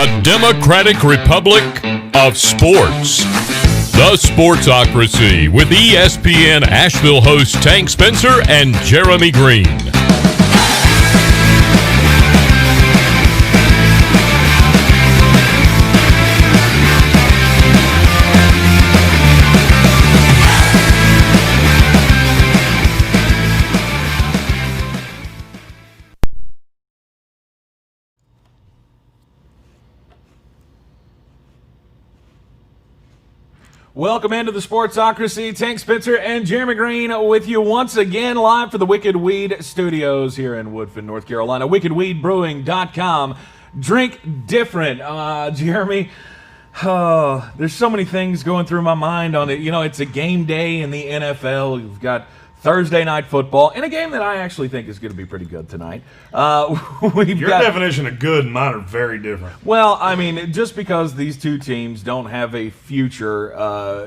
A democratic republic of sports. The Sportsocracy with ESPN Asheville hosts Tank Spencer and Jeremy Green. Welcome into the Sportsocracy. Tank Spencer and Jeremy Green with you once again live for the Wicked Weed Studios here in Woodfin, North Carolina. WickedWeedBrewing.com. Drink different. Jeremy, there's so many things going through my mind on it. You know, it's a game day in the NFL. You've got Thursday night football in a game that I actually think is going to be pretty good tonight. Your definition of good and mine are very different. Well, I mean, just because these two teams don't have a future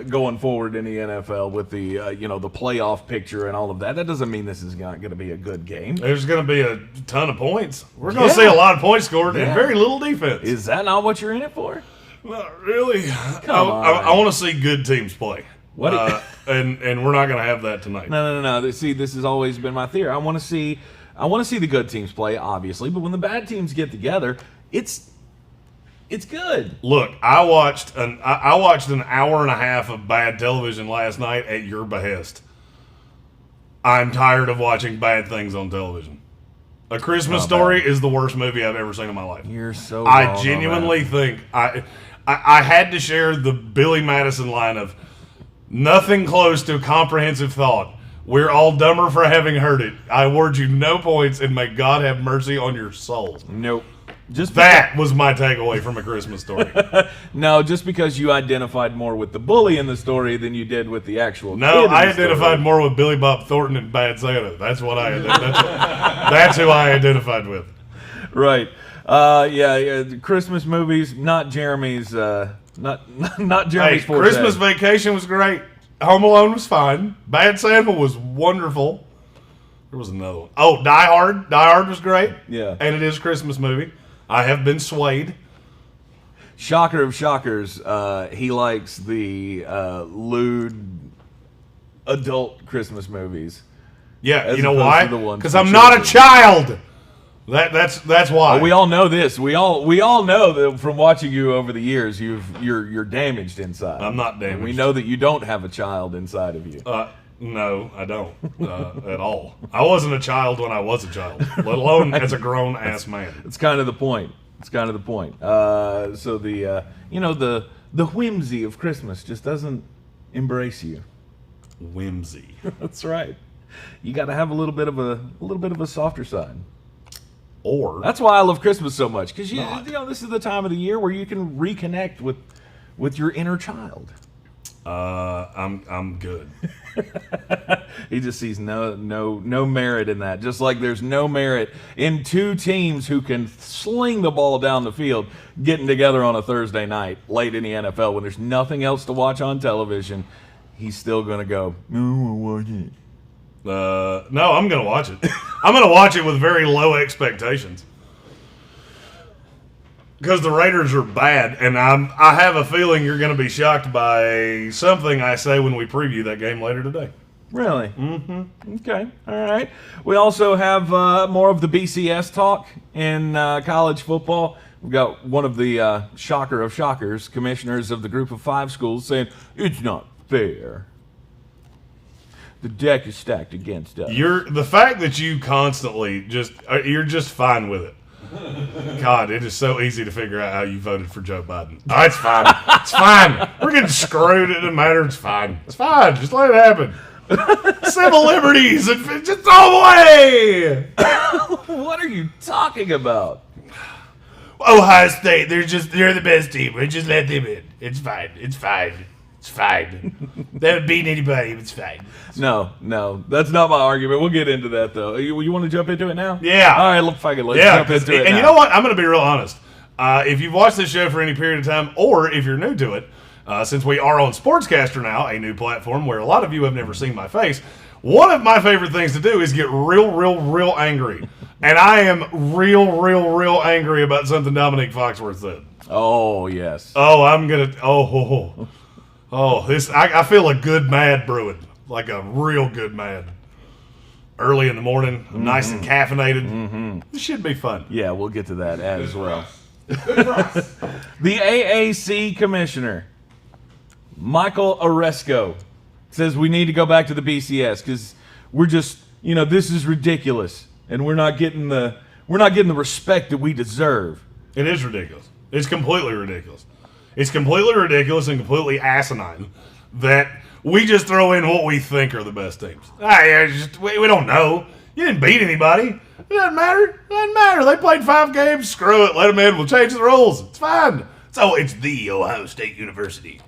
going forward in the NFL with the the playoff picture and all of that, that doesn't mean this is not going to be a good game. There's going to be a ton of points. We're going to see a lot of points scored and very little defense. Is that not what you're in it for? Not really. Come on. I want to see good teams play. What? And we're not going to have that tonight. No. See, this has always been my theory. I want to see the good teams play, obviously, but when the bad teams get together, it's good. Look, I watched an hour and a half of bad television last night at your behest. I'm tired of watching bad things on television. A Christmas Story is the worst movie I've ever seen in my life. You're so I genuinely think I had to share the Billy Madison line of nothing close to comprehensive thought. We're all dumber for having heard it. I award you no points, and may God have mercy on your soul. Nope. That was my takeaway from A Christmas Story. No, just because you identified more with the bully in the story than you did with the actual No, kid in I the identified story. more with Billy Bob Thornton and Bad Santa. That's what that's who I identified with. Right. Christmas movies, not Jeremy's. Not Jeremy's forte. Christmas Vacation was great. Home Alone was fine. Bad Santa was wonderful. There was another one. Oh, Die Hard. Die Hard was great. Yeah. And it is a Christmas movie. I have been swayed. Shocker of shockers, he likes the lewd adult Christmas movies. Yeah, As you know opposed to why? the ones Because for I'm not a children. child. That's why. Oh, we all know this. We all know that from watching you over the years, you're damaged inside. I'm not damaged. And we know that you don't have a child inside of you. No, I don't at all. I wasn't a child when I was a child, let alone as a grown ass man. It's kind of the point. So the whimsy of Christmas just doesn't embrace you. Whimsy. That's right. You got to have a little bit of a softer side. Or That's why I love Christmas so much, because this is the time of the year where you can reconnect with your inner child. I'm good. He just sees no merit in that. Just like there's no merit in two teams who can sling the ball down the field getting together on a Thursday night late in the NFL when there's nothing else to watch on television. He's still gonna go, no, we'll watch it. No, I'm going to watch it. I'm going to watch it with very low expectations. Because the Raiders are bad, and I have a feeling you're going to be shocked by something I say when we preview that game later today. Really? Mm-hmm. Okay. All right. We also have more of the BCS talk in college football. We've got one of the shocker of shockers, commissioners of the Group of Five schools, saying it's not fair. The deck is stacked against us. The fact that you constantly you're just fine with it. God, it is so easy to figure out how you voted for Joe Biden. Oh, it's fine. It's fine. We're getting screwed. It doesn't matter. It's fine. It's fine. Just let it happen. Civil liberties. Just throw away. What are you talking about? Ohio State. They're the best team. We just let them in. It's fine. It's fine. It's fine. They haven't beaten anybody. It's fine. No, that's not my argument. We'll get into that though. You want to jump into it now? Yeah. All right, let's jump into it. And now. you know what? I'm going to be real honest. If you've watched this show for any period of time, or if you're new to it, since we are on Sportscaster now, a new platform where a lot of you have never seen my face, one of my favorite things to do is get real angry And I am real angry about something Dominique Foxworth said. Oh, yes. Oh, I'm going to... this. I feel a good mad brewing. Like a real good mad. Early in the morning, nice and caffeinated. This should be fun. Yeah, we'll get to that as well. The AAC commissioner, Michael Oresco, says we need to go back to the BCS because we're just, this is ridiculous, and we're not getting the respect that we deserve. It is ridiculous. It's completely ridiculous. It's completely ridiculous and completely asinine that we just throw in what we think are the best teams. We don't know. You didn't beat anybody. It doesn't matter. It doesn't matter. They played 5 games. Screw it. Let them in. We'll change the rules. It's fine. It's the Ohio State University.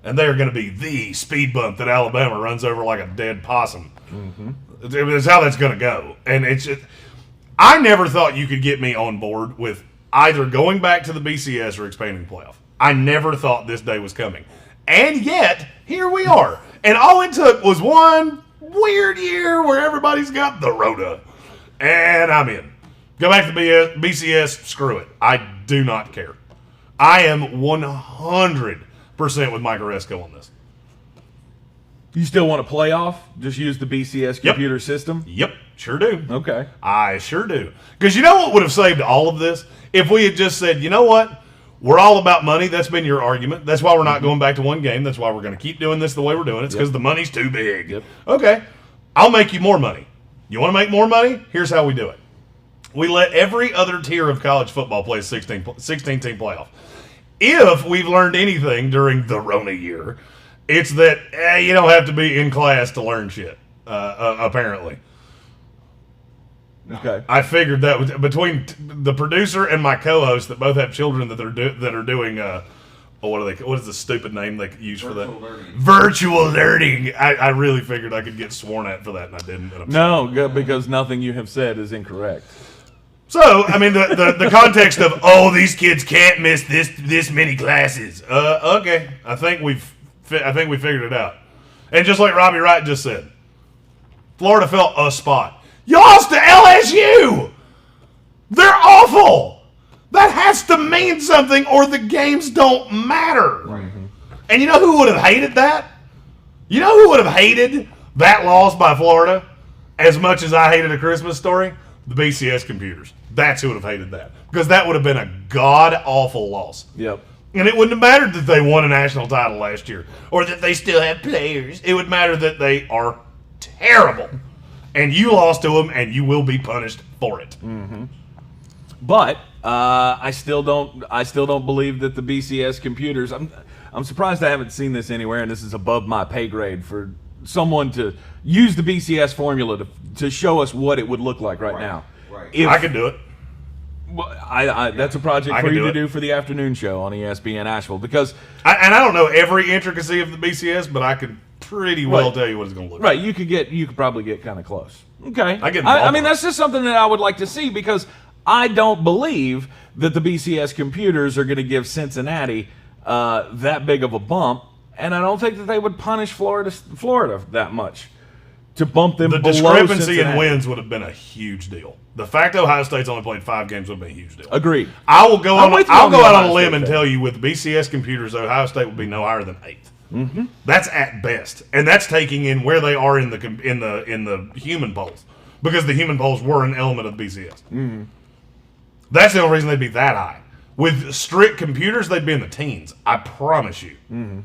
And they're going to be the speed bump that Alabama runs over like a dead possum. That's how that's going to go. And it's just, I never thought you could get me on board with either going back to the BCS or expanding the playoff. I never thought this day was coming. And yet, here we are. And all it took was one weird year where everybody's got the Rota. And I'm in. Go back to the BCS, screw it. I do not care. I am 100% with Mike Oresco on this. You still want a playoff? Just use the BCS computer system? Yep, sure do. Okay. I sure do. Because you know what would have saved all of this? If we had just said, you know what? We're all about money. That's been your argument. That's why we're not going back to one game. That's why we're going to keep doing this the way we're doing it. It's because the money's too big. Yep. Okay. I'll make you more money. You want to make more money? Here's how we do it. We let every other tier of college football play a 16-team playoff. If we've learned anything during the Rona year, it's that you don't have to be in class to learn shit, apparently. Okay. I figured that was between the producer and my co-host that both have children that are doing what is the stupid name they use for that? Virtual learning. I really figured I could get sworn at for that, and I didn't. No, because nothing you have said is incorrect. So, I mean, the context of these kids can't miss this many classes. Okay, I think we figured it out. And just like Robbie Wright just said, Florida fell a spot. You lost to LSU! They're awful! That has to mean something or the games don't matter. Mm-hmm. And you know who would have hated that? You know who would have hated that loss by Florida as much as I hated A Christmas Story? The BCS computers. That's who would have hated that. Because that would have been a god-awful loss. Yep. And it wouldn't have mattered that they won a national title last year or that they still have players. It would matter that they are terrible. And you lost to them, and you will be punished for it. Mm-hmm. But I still don't believe that the BCS computers. I'm surprised I haven't seen this anywhere, and this is above my pay grade for someone to use the BCS formula to show us what it would look like right now. Right. I can do it. Well, that's a project for you to do for the afternoon show on ESPN Asheville because I don't know every intricacy of the BCS, but I could pretty well tell you what it's going to look like. Right, you could probably get kind of close. Okay. I mean, that's just something that I would like to see because I don't believe that the BCS computers are going to give Cincinnati that big of a bump, and I don't think that they would punish Florida that much to bump them below Cincinnati. The discrepancy in wins would have been a huge deal. The fact that Ohio State's only played 5 games would have been a huge deal. Agreed. I'll go out on a limb and tell you with the BCS computers, Ohio State would be no higher than 8th. Mm-hmm. That's at best, and that's taking in where they are in the human polls because the human polls were an element of the BCS. Mm-hmm. That's the only reason they'd be that high. With strict computers, they'd be in the teens. I promise you. Mm-hmm.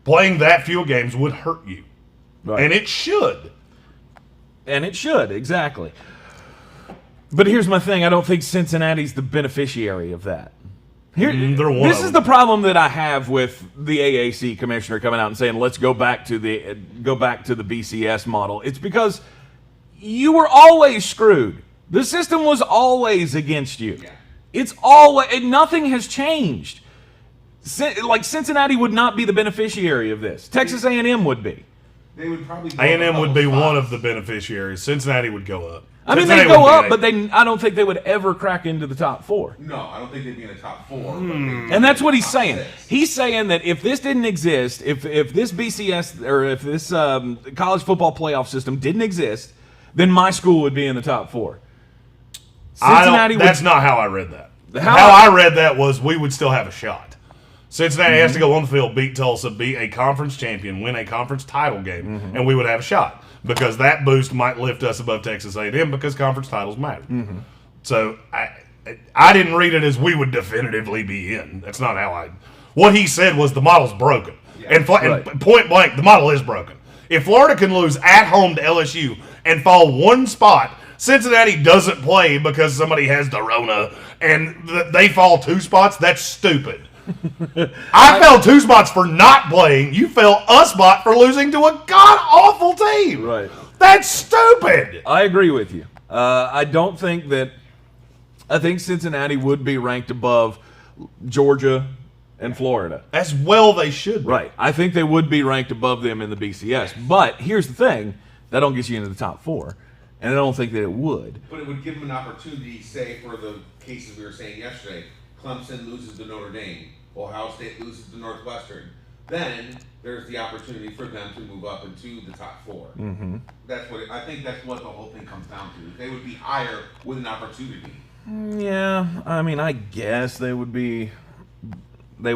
Playing that few games would hurt you, and it should. And it should, exactly. But here's my thing: I don't think Cincinnati's the beneficiary of that. This is the problem that I have with the AAC commissioner coming out and saying, "Let's go back to the BCS model." It's because you were always screwed. The system was always against you. Yeah. It's always nothing has changed. Like Cincinnati would not be the beneficiary of this. Texas A&M would be. They would probably. A&M would be one of the beneficiaries. Cincinnati would go up. I mean, they'd go up, but I don't think they would ever crack into the top 4. No, I don't think they'd be in the top 4. And that's what he's saying. 6. He's saying that if this didn't exist, if this BCS or if this college football playoff system didn't exist, then my school would be in the top 4. Cincinnati That's not how I read that. How I read that was we would still have a shot. Cincinnati has to go on the field, beat Tulsa, be a conference champion, win a conference title game, and we would have a shot because that boost might lift us above Texas A&M because conference titles matter. So I didn't read it as we would definitively be in. That's not how I. What he said was the model's broken, and point blank, the model is broken. If Florida can lose at home to LSU and fall one spot, Cincinnati doesn't play because somebody has the Rona, and they fall 2 spots. That's stupid. I fell 2 spots for not playing. You fell a spot for losing to a god-awful team. Right. That's stupid. I agree with you. I think Cincinnati would be ranked above Georgia and Florida. As well they should be. Right. I think they would be ranked above them in the BCS. But here's the thing. That don't get you into the top 4. And I don't think that it would. But it would give them an opportunity, say, for the cases we were saying yesterday. Clemson loses to Notre Dame. Ohio State loses to Northwestern. Then there's the opportunity for them to move up into the top 4. I think that's what the whole thing comes down to. They would be higher with an opportunity. Yeah. I mean, I guess they would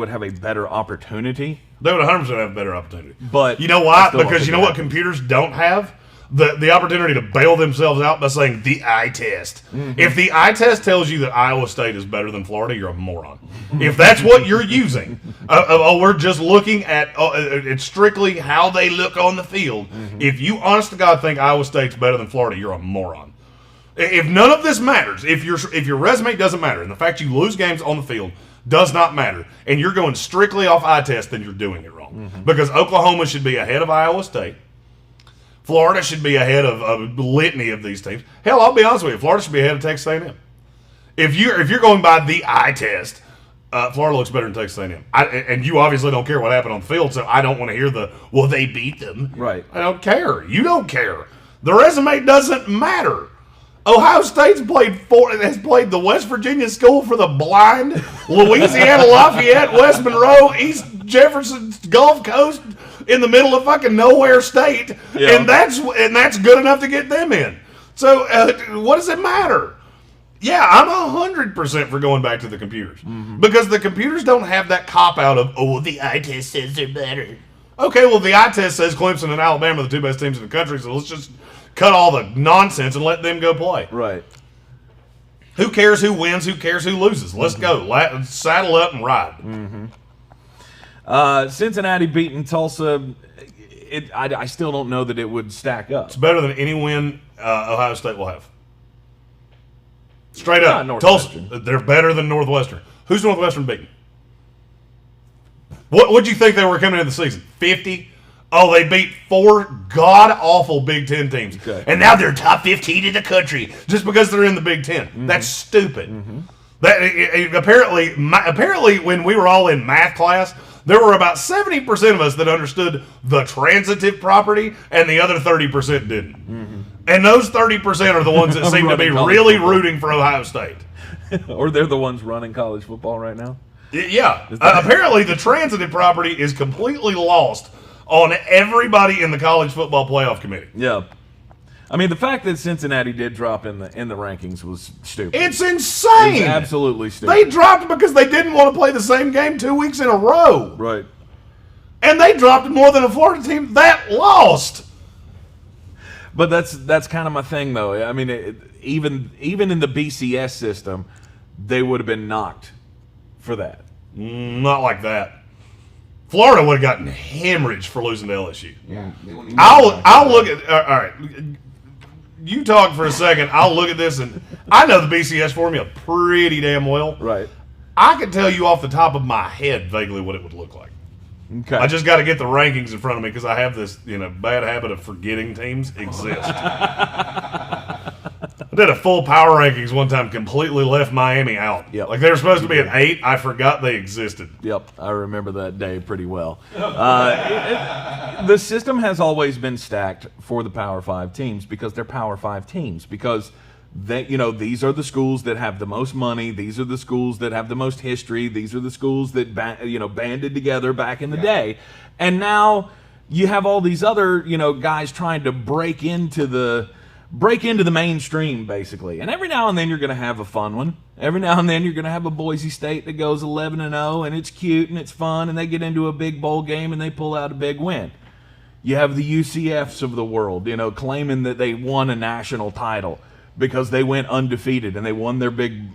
have a better opportunity. They would 100% have a better opportunity. But you know why? Because you know what computers don't have? The opportunity to bail themselves out by saying the eye test. If the eye test tells you that Iowa State is better than Florida, you're a moron. If that's what you're using, we're just looking at it's strictly how they look on the field. If you honest to God think Iowa State's better than Florida, you're a moron. If none of this matters, if your resume doesn't matter, and the fact you lose games on the field does not matter, and you're going strictly off eye test, then you're doing it wrong. Because Oklahoma should be ahead of Iowa State. Florida should be ahead of a litany of these teams. Hell, I'll be honest with you. Florida should be ahead of Texas A&M. If you're going by the eye test, Florida looks better than Texas A&M. And you obviously don't care what happened on the field, so I don't want to hear they beat them. Right. I don't care. You don't care. The resume doesn't matter. Ohio State's has played the West Virginia School for the Blind, Louisiana Lafayette, West Monroe, East Jefferson, Gulf Coast, in the middle of fucking nowhere state, and that's good enough to get them in. So what does it matter? Yeah, I'm 100% for going back to the computers because the computers don't have that cop out of the eye test says they're better. Okay, well the eye test says Clemson and Alabama are the 2 best teams in the country, so let's just cut all the nonsense and let them go play. Right. Who cares who wins? Who cares who loses? Let's go. Saddle up and ride. Cincinnati beating Tulsa, I still don't know that it would stack up. It's better than any win Ohio State will have. Straight up. Tulsa, they're better than Northwestern. Who's Northwestern beating? What'd you think they were coming into the season? 50? Oh, they beat 4 god-awful Big Ten teams. Okay. And now they're top 15 in the country just because they're in the Big Ten. That's stupid. Apparently, when we were all in math class, there were about 70% of us that understood the transitive property, and the other 30% didn't. And those 30% are the ones that seem to be really rooting for Ohio State. Or they're the ones running college football right now? Yeah. Apparently, the transitive property is completely lost on everybody in the college football playoff committee. Yeah. I mean, the fact that Cincinnati did drop in the rankings was stupid. It's insane. It's absolutely stupid. They dropped because they didn't want to play the same game 2 weeks in a row. Right. And they dropped more than a Florida team that lost. But that's kind of my thing, though. I mean, even in the BCS system, they would have been knocked for that. Not like that. Florida would have gotten hemorrhaged for losing to LSU. Yeah. I'll look at all right. You talk for a second. I'll look at this, and I know the BCS formula pretty damn well. Right. I can tell you off the top of my head vaguely what it would look like. Okay. I just got to get the rankings in front of me because I have this bad habit of forgetting teams exist. I did a full power rankings one time, completely left Miami out. Yep. Like they were supposed to be an 8. I forgot they existed. Yep, I remember that day pretty well. The system has always been stacked for the Power 5 teams because they're Power 5 teams. Because these are the schools that have the most money. These are the schools that have the most history. These are the schools that banded together back in the day. And now you have all these other guys trying to break into the break into the mainstream, basically. And every now and then you're going to have a fun one. Every now and then you're going to have a Boise State that goes 11-0, and it's cute and it's fun, and they get into a big bowl game and they pull out a big win. You have the UCFs of the world, claiming that they won a national title because they went undefeated and they won their big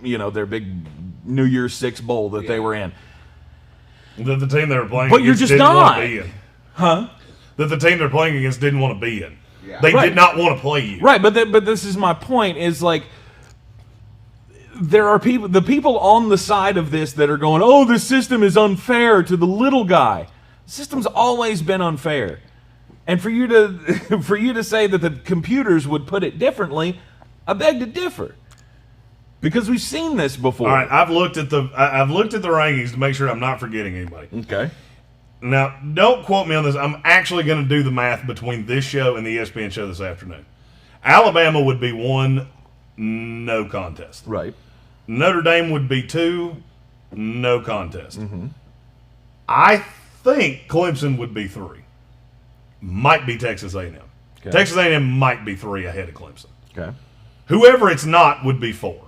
New Year's Six bowl that they were in. That the team they were playing But you're against just didn't want not. to be in. Huh? That the team they're playing against didn't want to be in. Yeah. They Right. did not want to play you. Right, but this is my point, is like, there are the people on the side of this that are going, oh, the system is unfair to the little guy. The system's always been unfair. And for you to say that the computers would put it differently, I beg to differ. Because we've seen this before. All right, I've looked at the rankings to make sure I'm not forgetting anybody. Okay. Now, don't quote me on this. I'm actually going to do the math between this show and the ESPN show this afternoon. Alabama would be 1, no contest. Right. Notre Dame would be 2, no contest. Mm-hmm. I think Clemson would be 3. Might be Texas A&M. Okay. Texas A&M might be 3 ahead of Clemson. Okay. Whoever it's not would be 4.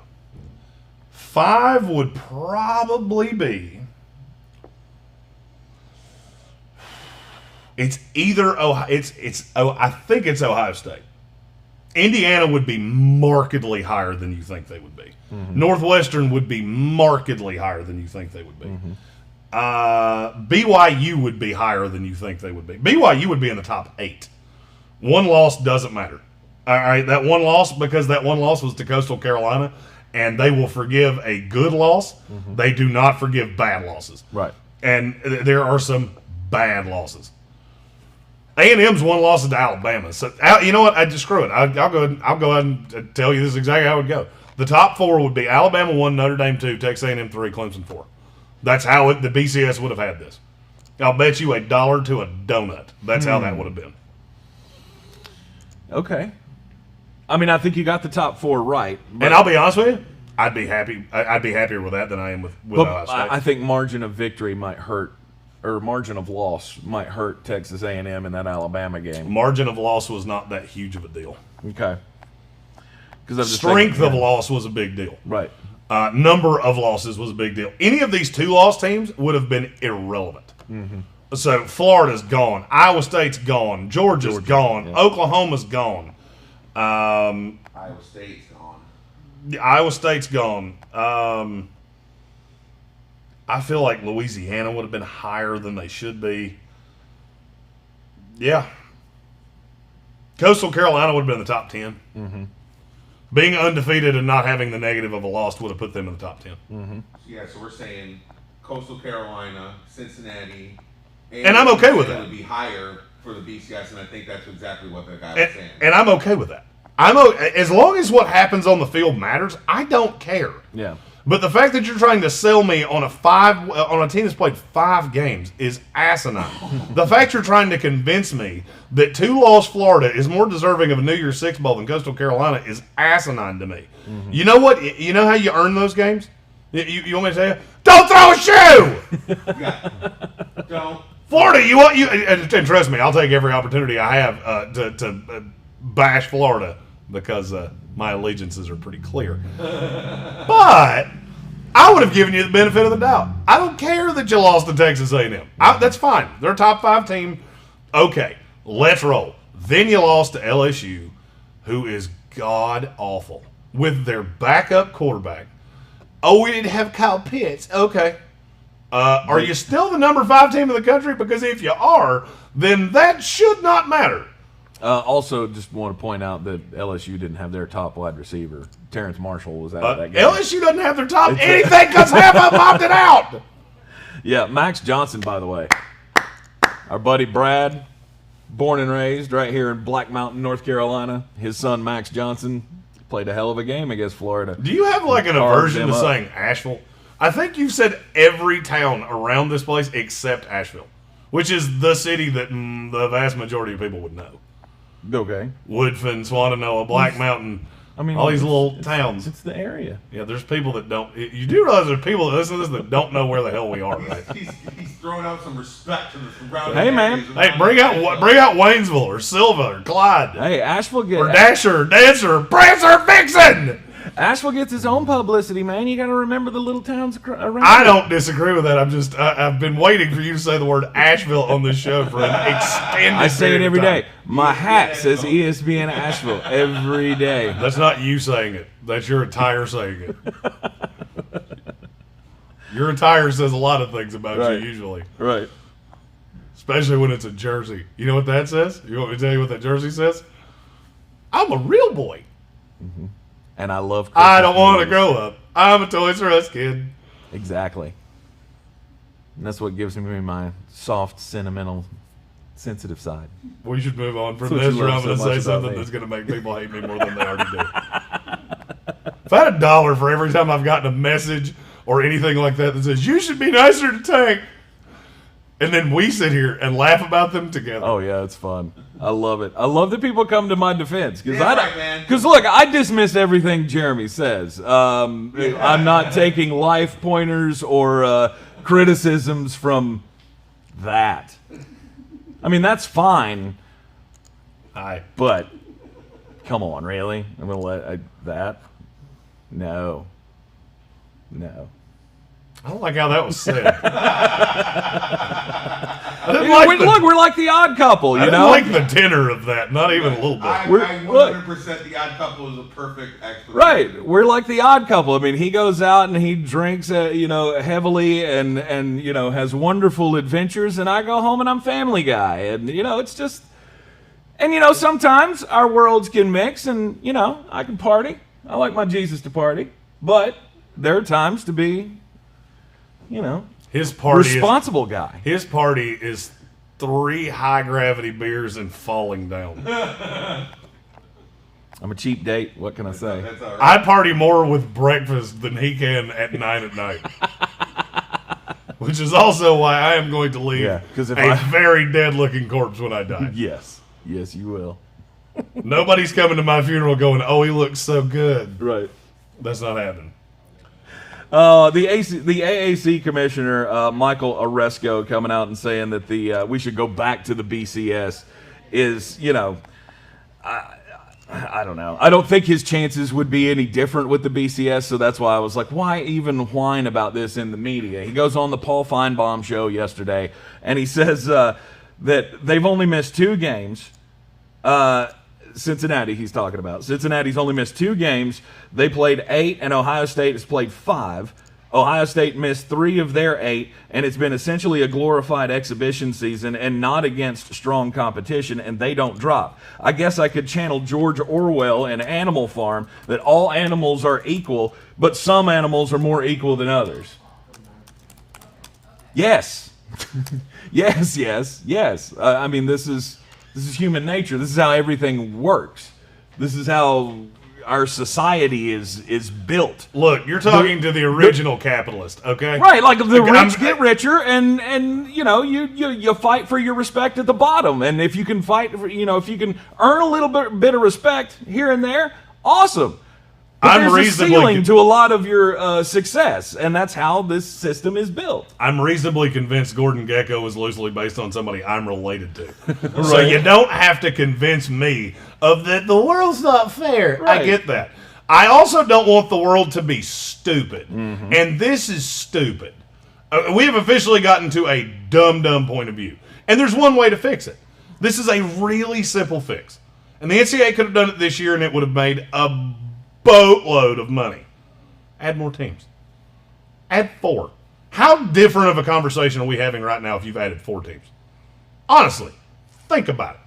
5 would probably be. It's either Ohio. I think it's Ohio State. Indiana would be markedly higher than you think they would be. Mm-hmm. Northwestern would be markedly higher than you think they would be. Mm-hmm. BYU would be higher than you think they would be. BYU would be in the top 8. One loss doesn't matter. All right, that one loss, because that one loss was to Coastal Carolina, and they will forgive a good loss. Mm-hmm. They do not forgive bad losses. Right. And there are some bad losses. A&M's one loss is to Alabama. So you know what? Screw it. I'll go ahead and tell you this is exactly how it would go. The top 4 would be Alabama 1, Notre Dame 2, Texas A&M 3, Clemson 4. That's how the BCS would have had this. I'll bet you $1 to a donut. That's how that would have been. Okay. I mean, I think you got the top 4 right. And I'll be honest with you, I'd be happy. I'd be happier with that than I am with Ohio State. I think margin of victory might hurt, or margin of loss might hurt Texas A&M in that Alabama game. Margin of loss was not that huge of a deal. Okay. Strength of loss was a big deal. Right. Number of losses was a big deal. Any of these 2-loss teams would have been irrelevant. Mm-hmm. So Florida's gone. Iowa State's gone. Georgia's gone. Yeah. Oklahoma's gone. Iowa State's gone. Iowa State's gone. I feel like Louisiana would have been higher than they should be. Yeah. Coastal Carolina would have been in the top 10. Mm-hmm. Being undefeated and not having the negative of a loss would have put them in the top 10. Mm-hmm. Yeah, so we're saying Coastal Carolina, Cincinnati, and I'm okay with that. Would be higher for the BCS, and I think that's exactly what the guy was saying. And I'm okay with that. As long as what happens on the field matters, I don't care. Yeah. But the fact that you're trying to sell me on a team that's played 5 games is asinine. The fact you're trying to convince me that 2-loss Florida is more deserving of a New Year's Six bowl than Coastal Carolina is asinine to me. Mm-hmm. You know what? You know how you earn those games? You want me to tell you? Don't throw a shoe. Yeah. Don't. Florida, and trust me, I'll take every opportunity I have to bash Florida because my allegiances are pretty clear. But I would have given you the benefit of the doubt. I don't care that you lost to Texas A&M. That's fine. They're a top 5 team. Okay, let's roll. Then you lost to LSU, who is god-awful, with their backup quarterback. Oh, we didn't have Kyle Pitts. Okay. Are you still the number 5 team in the country? Because if you are, then that should not matter. Also, just want to point out that LSU didn't have their top wide receiver. Terrence Marshall was out of that game. LSU doesn't have their top anything because half of them opted out. Yeah, Max Johnson, by the way. Our buddy Brad, born and raised right here in Black Mountain, North Carolina. His son, Max Johnson, played a hell of a game against Florida. Do you have like an aversion to saying Asheville? I think you've said every town around this place except Asheville, which is the city that the vast majority of people would know. Okay. Woodfin, Swannanoa, Black Mountain, I mean, all these little towns. It's the area. Yeah, there's people that don't. You do realize there's people that listen to this that don't know where the hell we are, right? He's throwing out some respect to the surrounding Hey, man. areas. Hey, bring out Waynesville or Silva or Clyde Hey, Asheville or Dasher, Dancer, Prancer, Vixen. Asheville gets its own publicity, man. You got to remember the little towns around. I don't disagree with that. I've been waiting for you to say the word Asheville on this show for an extended. I say it period every of time. day. My hat says ESPN Asheville every day. That's not you saying it. That's your attire saying it. Your attire says a lot of things about Right. you usually, Right. especially when it's a jersey. You know what that says? You want me to tell you what that jersey says? I'm a real boy. And I love I don't want to movies. grow up. I'm a Toys R Us kid. Exactly. And that's what gives me my soft, sentimental, sensitive side. We should move on from That's what this, you or love I'm going so to much say about something me. that's going to make people hate me more than they already do. If I had $1 for every time I've gotten a message or anything like that that says, you should be nicer to Tank, and then we sit here and laugh about them together. Oh yeah, it's fun. I love it. I love that people come to my defense because Yeah, right, man. look, I dismiss everything Jeremy says. I'm not taking life pointers or criticisms from that. I mean, that's fine, Hi. but come on, really? I'm gonna let that? No. I don't like how that was said. I didn't like the, Look, we're like the odd couple, I you didn't know? like the tenor of that, not even a little bit. I We're- 100% the Odd Couple is a perfect explanation. Right, we're like the odd couple. I mean, he goes out and he drinks, heavily, and has wonderful adventures, and I go home and I'm Family Guy, and it's just, and sometimes our worlds can mix, and I can party. I like my Jesus to party, but there are times to be, His party responsible guy. His party is 3 high gravity beers and falling down. I'm a cheap date. What can I say? That's all right. I party more with breakfast than he can at 9 at night. Which is also why I am going to leave Yeah, 'cause if a I- very dead looking corpse when I die. Yes, you will. Nobody's coming to my funeral going, oh, he looks so good. Right. That's not happening. The AAC commissioner, Michael Oresco, coming out and saying that we should go back to the BCS is, I don't know. I don't think his chances would be any different with the BCS, so that's why I was like, why even whine about this in the media? He goes on the Paul Feinbaum show yesterday, and he says that they've only missed 2 games. Cincinnati, he's talking about. Cincinnati's only missed 2 games. They played 8, and Ohio State has played 5. Ohio State missed 3 of their 8, and it's been essentially a glorified exhibition season and not against strong competition, and they don't drop. I guess I could channel George Orwell in Animal Farm that all animals are equal, but some animals are more equal than others. Yes. yes. I mean, this is human nature. This is how everything works. This is how our society is built. Look, you're talking to the original capitalist, okay? Right, like the I'm- rich get richer, and you fight for your respect at the bottom. And if you can fight for, if you can earn a little bit of respect here and there, awesome. But I'm there's a reasonably ceiling to a lot of your success, and that's how this system is built. I'm reasonably convinced Gordon Gekko is loosely based on somebody I'm related to. So you don't have to convince me of that the world's not fair. I Right. get that. I also don't want the world to be stupid. And this is stupid. We have officially gotten to a dumb point of view. And there's one way to fix it. This is a really simple fix. And the NCAA could have done it this year and it would have made a boatload of money. Add more teams. Add 4. How different of a conversation are we having right now if you've added 4 teams? Honestly, think about it.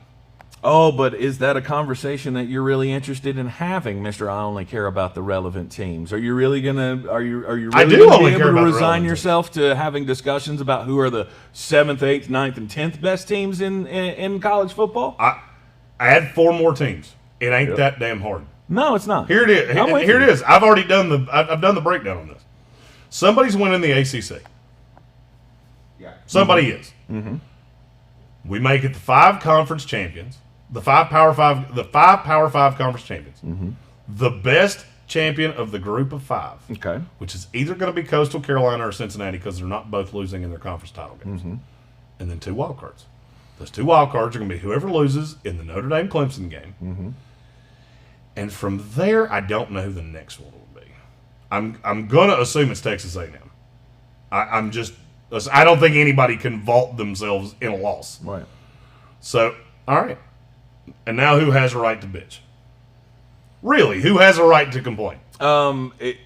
Oh, but is that a conversation that you're really interested in having, Mr. I only care about the relevant teams? Are you really gonna? Are you really I do gonna only be care able to about the resign relevant yourself to having discussions about who are the 7th, 8th, 9th, and 10th best teams in college football? I add 4 more teams. It ain't that damn hard. No, it's not. Here it is. I'm with Here you. it is. I've already done I've done the breakdown on this. Somebody's winning the ACC. Yeah. Somebody is. We make it the 5 conference champions, the 5 Power 5 conference champions. The best champion of the group of 5, Okay. which is either going to be Coastal Carolina or Cincinnati because they're not both losing in their conference title games. And then 2 wild cards. Those 2 wild cards are going to be whoever loses in the Notre Dame Clemson game. And from there, I don't know who the next one will be. I'm going to assume it's Texas A&M. I don't think anybody can vault themselves in a loss. Right. So, all right. And now who has a right to bitch? Really, who has a right to complain? It's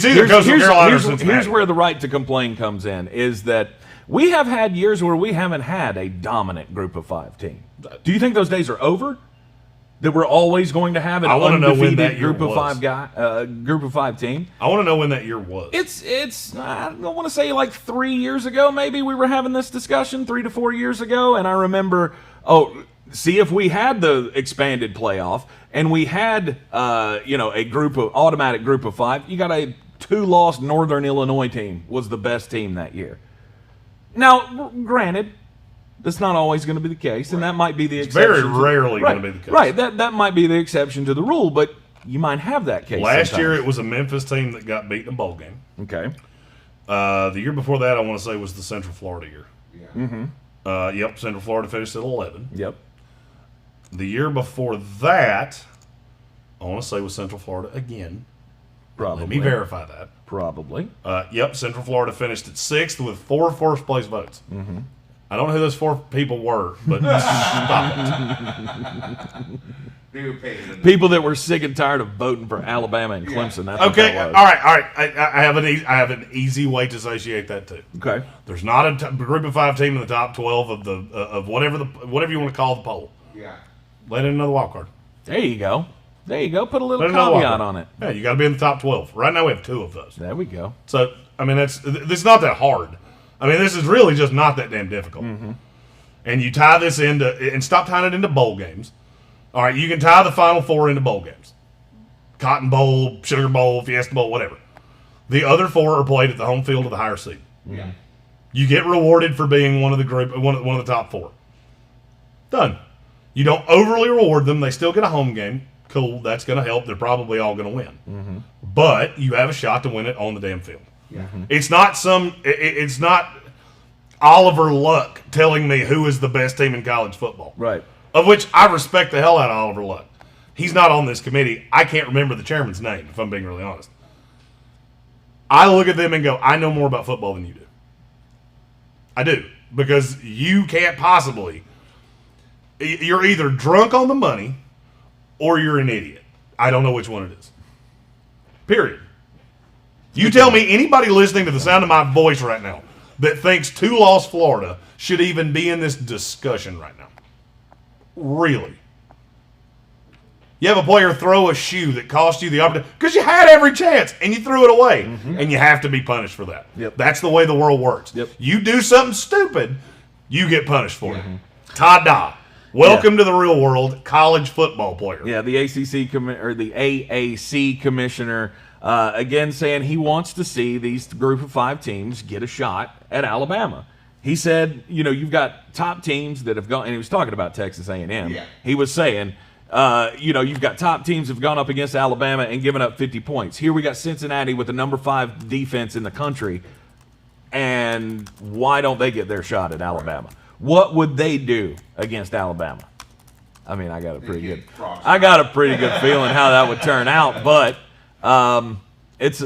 either Coastal Carolina or Cincinnati. Here's where the right to complain comes in, is that we have had years where we haven't had a dominant group of 5 team. Do you think those days are over? That we're always going to have an undefeated group of 5 team? I want to know when that year was. It's I don't want to say like 3 years ago, maybe we were having this discussion 3 to 4 years ago, and I remember, see if we had the expanded playoff and we had a automatic group of 5. You got a 2-loss Northern Illinois team was the best team that year. Now, granted, that's not always going to be the case, and that might be the exception. Very rarely going to be the case. Right, that might be the exception to the rule, but you might have that case. Last year, it was a Memphis team that got beat in a bowl game. Okay. The year before that, I want to say, was the Central Florida year. Yeah. Yep, Central Florida finished at 11. Yep. The year before that, I want to say, was Central Florida again. Probably. Let me verify that. Probably. Yep, Central Florida finished at 6th with 4 first-place votes. I don't know who those 4 people were, but stop it. They were paid. People that were sick and tired of voting for Alabama and Clemson. That's what Okay, that was. all right. I have an easy way to satiate that too. Okay. There's not a group of 5 team in the top 12 of the of whatever you want to call the poll. Yeah. Let in another wild card. There you go. Put a little Let in another wild caveat card. on it. Yeah, you got to be in the top 12. Right now we have 2 of those. There we go. So I mean it's not that hard. I mean this is really just not that damn difficult. And you tie this into and stop tying it into bowl games. All right, you can tie the Final 4 into bowl games. Cotton Bowl, Sugar Bowl, Fiesta Bowl, whatever. The other 4 are played at the home field of the higher seed. Yeah. You get rewarded for being one of the top 4. Done. You don't overly reward them. They still get a home game. Cool, that's going to help. They're probably all going to win. But you have a shot to win it on the damn field. Yeah. It's not it's not Oliver Luck telling me who is the best team in college football. Right. Of which I respect the hell out of Oliver Luck. He's not on this committee. I can't remember the chairman's name, if I'm being really honest. I look at them and go, I know more about football than you do. I do. Because you can't possibly. You're either drunk on the money or you're an idiot. I don't know which one it is. Period. You tell me anybody listening to the sound of my voice right now that thinks 2-loss Florida should even be in this discussion right now. Really? You have a player throw a shoe that cost you the opportunity because you had every chance and you threw it away, and you have to be punished for that. Yep. That's the way the world works. Yep. You do something stupid, you get punished for it. Ta-da. Welcome to the real world, college football player. Yeah, the the AAC commissioner again saying he wants to see these group of 5 teams get a shot at Alabama. He said, you've got top teams that have gone, and he was talking about Texas A&M. Yeah. He was saying, you've got top teams that have gone up against Alabama and given up 50 points. Here we got Cincinnati with the number 5 defense in the country, and why don't they get their shot at Alabama? What would they do against Alabama? I mean, I got a pretty good feeling how that would turn out, but it's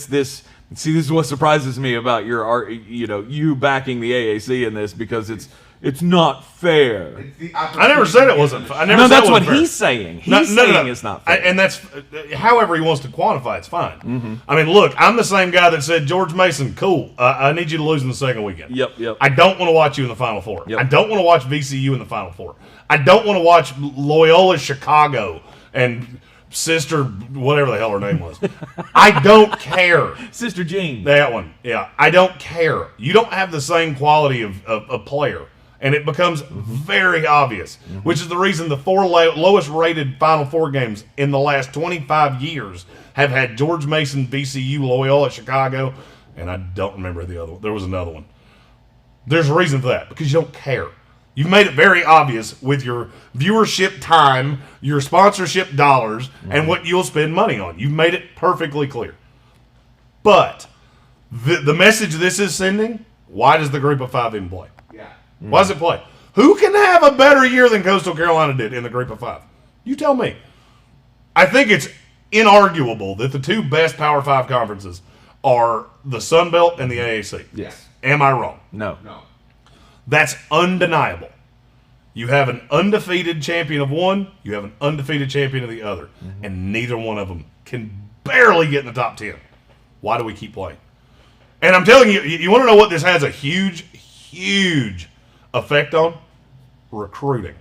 this. See, this is what surprises me about you backing the AAC in this, because it's not fair. I never said it wasn't. That's what he's saying. He's saying it's not fair. And that's however he wants to quantify. It's fine. I mean, look, I'm the same guy that said George Mason, cool. I need you to lose in the second weekend. Yep. I don't want to watch you in the Final 4. Yep. I don't want to watch VCU in the Final 4. I don't want to watch Loyola Chicago and Sister, whatever the hell her name was. I don't care. Sister Jean. That one. Yeah. I don't care. You don't have the same quality of player. And it becomes very obvious, which is the reason the 4 lowest rated Final 4 games in the last 25 years have had George Mason, VCU, Loyola, Chicago, and I don't remember the other one. There was another one. There's a reason for that, because you don't care. You've made it very obvious with your viewership time, your sponsorship dollars, and what you'll spend money on. You've made it perfectly clear. But the message this is sending, why does the group of 5 even play? Yeah. Why does it play? Who can have a better year than Coastal Carolina did in the group of 5? You tell me. I think it's inarguable that the 2 best Power 5 conferences are the Sun Belt and the AAC. Yes. Am I wrong? No. No. That's undeniable. You have an undefeated champion of one, you have an undefeated champion of the other, and neither one of them can barely get in the top 10. Why do we keep playing? And I'm telling you, you want to know what this has a huge, huge effect on? Recruiting.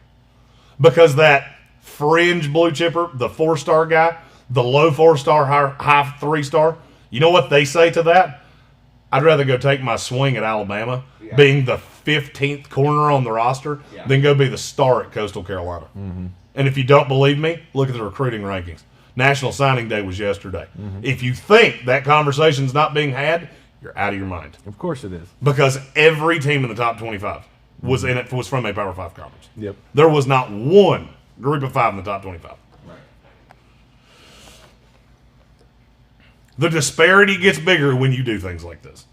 Because that fringe blue chipper, the 4-star guy, the low 4-star, high 3-star, you know what they say to that? I'd rather go take my swing at Alabama, being the 15th corner on the roster, than go be the star at Coastal Carolina. And if you don't believe me, look at the recruiting rankings. National Signing Day was yesterday. If you think that conversation's not being had, you're out of your mind. Of course it is. Because every team in the top 25 was in it was from a Power 5 conference. Yep. There was not one group of 5 in the top 25. Right. The disparity gets bigger when you do things like this.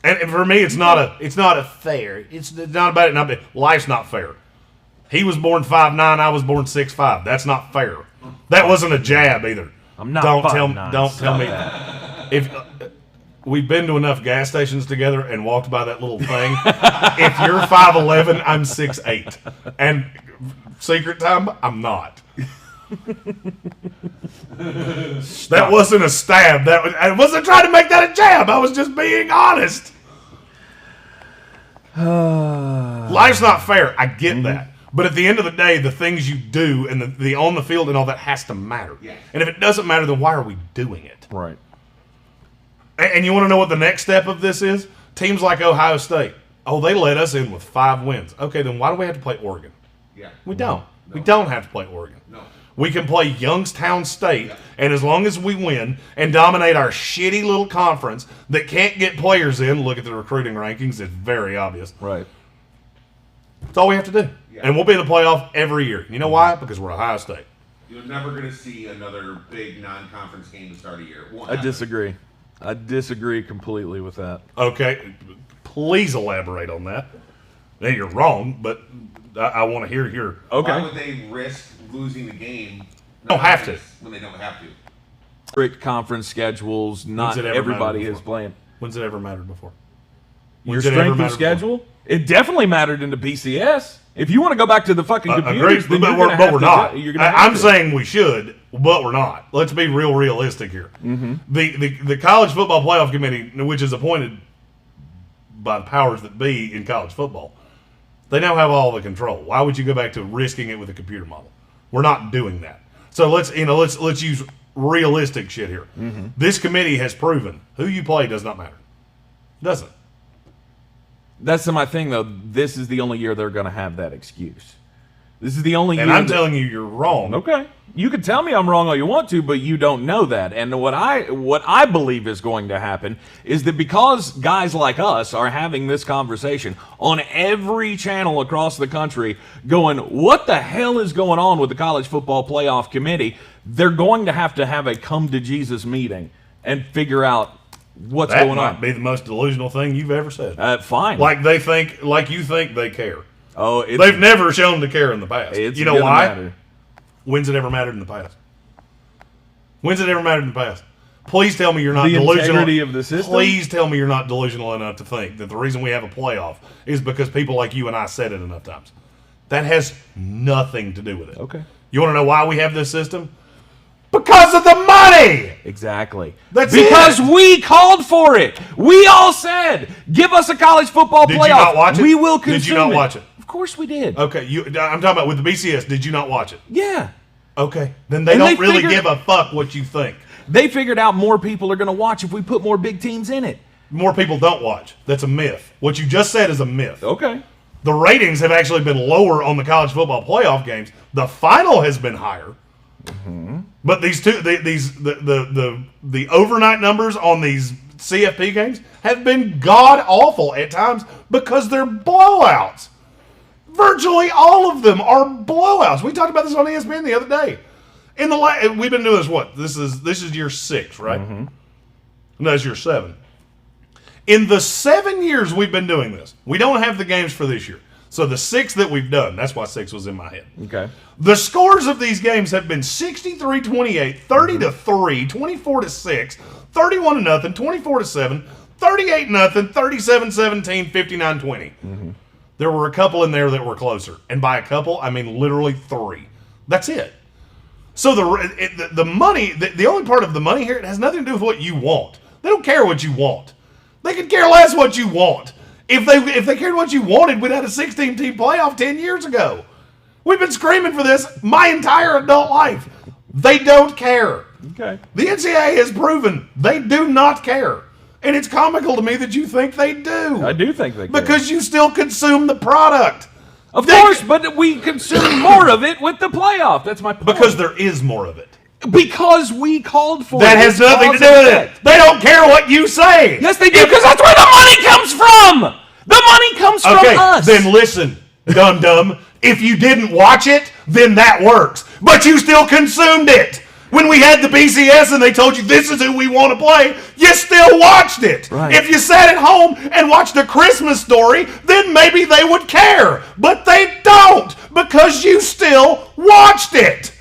And for me, it's not a fair. It's not about it. Not life's not fair. He was born 5'9", I was born 6'5". That's not fair. That wasn't a jab either. I'm not. Don't 5'9". tell me. If we've been to enough gas stations together and walked by that little thing, if you're 5'11", I'm 6'8", and secret time, I'm not. That wasn't a stab. I wasn't trying to make that a jab. I was just being honest. Life's not fair. I get that. But at the end of the day, the things you do and the on the field and all that has to matter. Yeah. And if it doesn't matter, then why are we doing it? Right. And you want to know what the next step of this is? Teams like Ohio State. Oh, they let us in with 5 wins. Okay, then why do we have to play Oregon? Yeah. We don't. No. We don't have to play Oregon. No. We can play Youngstown State, and as long as we win and dominate our shitty little conference that can't get players in, look at the recruiting rankings, it's very obvious. Right. That's all we have to do. Yeah. And we'll be in the playoff every year. You know why? Because we're Ohio State. You're never going to see another big non-conference game to start a year. I disagree. I disagree completely with that. Okay, please elaborate on that. Now, you're wrong, but I want to hear your... Okay. Why would they risk losing the game? Don't have to. When they don't have to. Strict conference schedules. Not it ever everybody mattered is before? playing. When's it ever mattered before? Your When's it ever strength of mattered schedule? before? It definitely mattered in the BCS. If you want to go back to the fucking computers, Agreed, then but we're not. I'm saying we should, but we're not. Let's be realistic here. The College Football Playoff Committee, which is appointed by the powers that be in college football, they now have all the control. Why would you go back to risking it with a computer model? We're not doing that. So let's use realistic shit here. This committee has proven who you play does not matter. It doesn't. That's my thing, though. This is the only year they're going to have that excuse. This is the only year. And I'm telling you, you're wrong. Okay. You can tell me I'm wrong all you want to, but you don't know that. And what I believe is going to happen is that because guys like us are having this conversation on every channel across the country going, what the hell is going on with the College Football Playoff Committee? They're going to have a come to Jesus meeting and figure out what's that going might on. be the most delusional thing you've ever said. Fine. Like you think they care. Oh, They've never shown to care in the past. You know gonna why? matter. When's it ever mattered in the past? When's it ever mattered in the past? Please tell me you're not The delusional. integrity of the system? Please tell me you're not delusional enough to think that the reason we have a playoff is because people like you and I said it enough times. That has nothing to do with it. Okay. You want to know why we have this system? Because of the money! Exactly. That's because it. we called for it. We all said, give us a college football Did playoff. you not watch it? We will consume Did you not watch it? Of course we did. Okay, I'm talking about with the BCS. Did you not watch it? Yeah. Okay, then they And don't they really figured- give a fuck what you think. They figured out more people are going to watch if we put more big teams in it. More people don't watch. That's a myth. What you just said is a myth. Okay. The ratings have actually been lower on the college football playoff games. The final has been higher. But these two, the overnight numbers on these CFP games have been god-awful at times because they're blowouts. Virtually all of them are blowouts. We talked about this on ESPN the other day. We've been doing this, what? This is year 6, right? Mm-hmm. No, it's year 7. In the 7 years we've been doing this, we don't have the games for this year. So the 6 that we've done, that's why 6 was in my head. Okay. The scores of these games have been 63-28, 30-3, 24-6, 31-0, 24-7, 38-0, 37-17, 59-20. Mm-hmm. There were a couple in there that were closer. And by a couple, I mean literally 3. That's it. So the money, the only part of the money here, it has nothing to do with what you want. They don't care what you want. They could care less what you want. If they cared what you wanted, we'd had a 16-team playoff 10 years ago. We've been screaming for this my entire adult life. They don't care. Okay. The NCAA has proven they do not care. And it's comical to me that you think they do. I do think they care. Because you still consume the product. Of course, but we consume more of it with the playoff. That's my point. Because there is more of it. Because we called for it. That has nothing to do with it. They don't care what you say. Yes, they do, because that's where the money comes from. The money comes from us. Then listen, dum-dum. If you didn't watch it, then that works. But you still consumed it. When we had the BCS and they told you this is who we want to play, you still watched it. Right. If you sat at home and watched A Christmas Story, then maybe they would care. But they don't, because you still watched it.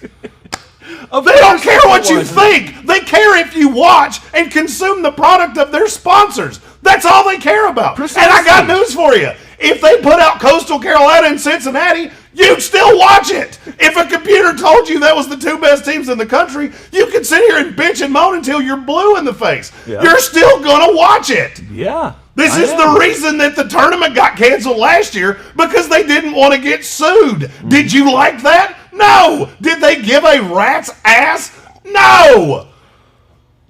They don't care what you think. They care if you watch and consume the product of their sponsors. That's all they care about. Precisely. And I got news for you. If they put out Coastal Carolina and Cincinnati, you'd still watch it. If a computer told you that was the 2 best teams in the country, you could sit here and bitch and moan until you're blue in the face. Yeah. You're still going to watch it. Yeah. This is the reason that the tournament got canceled last year, because they didn't want to get sued. Mm-hmm. Did you like that? No. Did they give a rat's ass? No.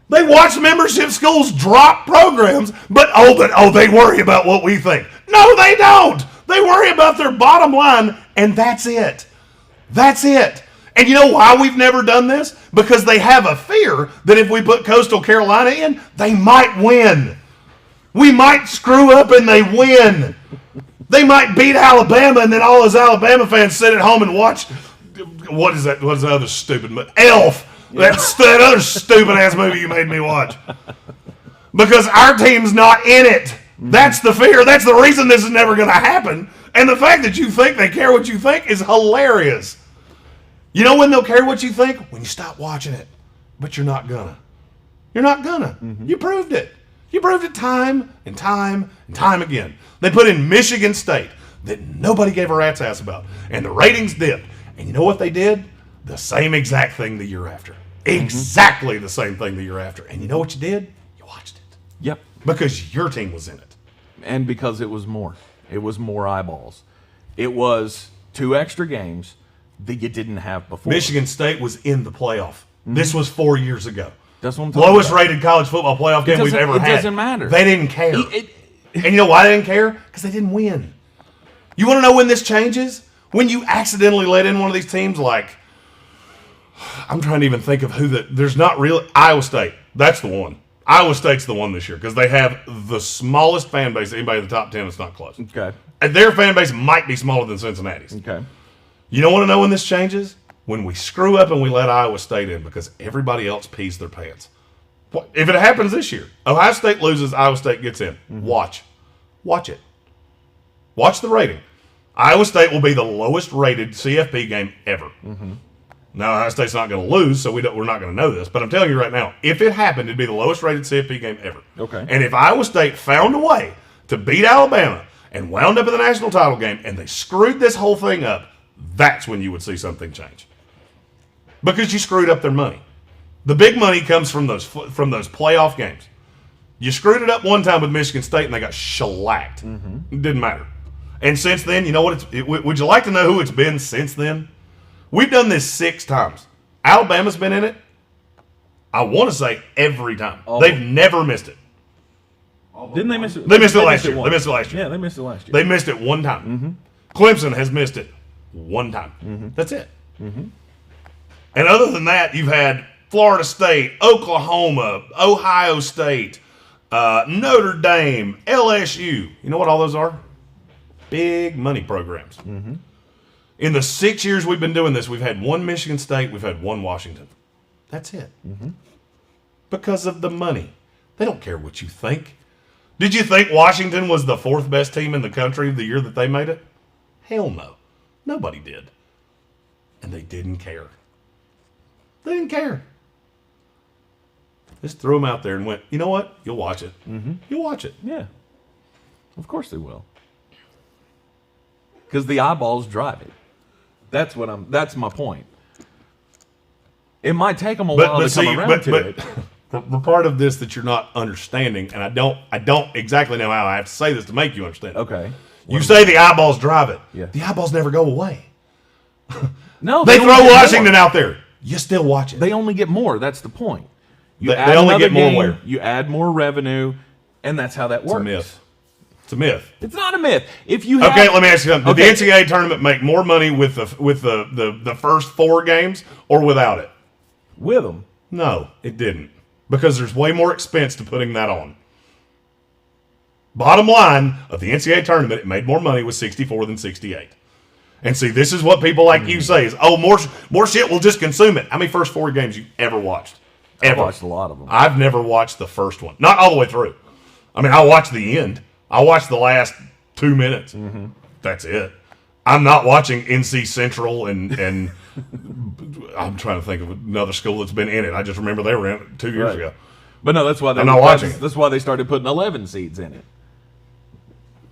They watch membership schools drop programs, but they worry about what we think. No, they don't. They worry about their bottom line, and that's it. That's it. And you know why we've never done this? Because they have a fear that if we put Coastal Carolina in, they might win. We might screw up and they win. They might beat Alabama, and then all those Alabama fans sit at home and watch. What is that? What's the other stupid movie? Elf. Yeah. That other stupid-ass movie you made me watch. Because our team's not in it. That's the fear. That's the reason this is never going to happen. And the fact that you think they care what you think is hilarious. You know when they'll care what you think? When you stop watching it. But you're not gonna. You're not gonna. Mm-hmm. You proved it. You proved it time and time and time again. They put in Michigan State that nobody gave a rat's ass about. And the ratings dipped. And you know what they did? The same exact thing the year after. Exactly the same thing the year after. And you know what you did? You watched it. Yep. Because your team was in it. And because it was more. It was more eyeballs. It was 2 extra games that you didn't have before. Michigan State was in the playoff. Mm-hmm. This was 4 years ago. That's what I'm talking Lowest about. rated college football playoff game we've ever had. It doesn't matter. They didn't care. And you know why they didn't care? Because they didn't win. You want to know when this changes? When you accidentally let in one of these teams like, I'm trying to even think of there's not really, Iowa State. That's the one. Iowa State's the one this year because they have the smallest fan base. Anybody in the top 10 is not close. Okay. And their fan base might be smaller than Cincinnati's. Okay. You don't want to know when this changes? When we screw up and we let Iowa State in because everybody else pees their pants. If it happens this year, Ohio State loses, Iowa State gets in. Mm-hmm. Watch it. Watch the rating. Iowa State will be the lowest rated CFP game ever. Mm-hmm. Now, Ohio State's not going to lose, so we're not going to know this. But I'm telling you right now, if it happened, it'd be the lowest rated CFP game ever. Okay. And if Iowa State found a way to beat Alabama and wound up in the national title game and they screwed this whole thing up, that's when you would see something change. Because you screwed up their money. The big money comes from those playoff games. You screwed it up one time with Michigan State and they got shellacked. Mm-hmm. It didn't matter. And since then, you know what? Would you like to know who it's been since then? We've done this 6 times. Alabama's been in it, I want to say, every time. They've never missed it. Didn't they miss it? They missed it last year. They missed it last year. Yeah, they missed it last year. They missed it one time. Mm-hmm. Clemson has missed it one time. Mm-hmm. That's it. Mm-hmm. And other than that, you've had Florida State, Oklahoma, Ohio State, Notre Dame, LSU. You know what all those are? Big money programs. Mm-hmm. In the 6 years we've been doing this, we've had one Michigan State, we've had one Washington. That's it. Mm-hmm. Because of the money. They don't care what you think. Did you think Washington was the 4th best team in the country the year that they made it? Hell no. Nobody did. And they didn't care. They didn't care. Just threw them out there and went, you know what? You'll watch it. Mm-hmm. You'll watch it. Yeah. Of course they will. Because the eyeballs drive it. That's my point. It might take them a while to come around to it. The part of this that you're not understanding, and I don't exactly know how I have to say this to make you understand. Okay. You say the eyeballs drive it. Yeah. The eyeballs never go away. No, they throw Washington out there. You still watch it. They only get more. That's the point. They only get more where? You add more revenue, and that's how that works. It's a myth. It's a myth. It's not a myth. If you have, okay, let me ask you something. Did the NCAA tournament make more money with the first 4 games or without it? With them. No, it didn't. Because there's way more expense to putting that on. Bottom line of the NCAA tournament, it made more money with 64 than 68. And see, this is what people like you say is, oh, more shit, we'll just consume it. How many first 4 games you ever watched? Ever. I watched a lot of them. I've never watched the first one. Not all the way through. I mean, I watched the end. I watched the last 2 minutes. Mm-hmm. That's it. I'm not watching NC Central and I'm trying to think of another school that's been in it. I just remember they were in it 2 years ago. But no, that's why I'm not watching it. That's why they started putting 11 seeds in it.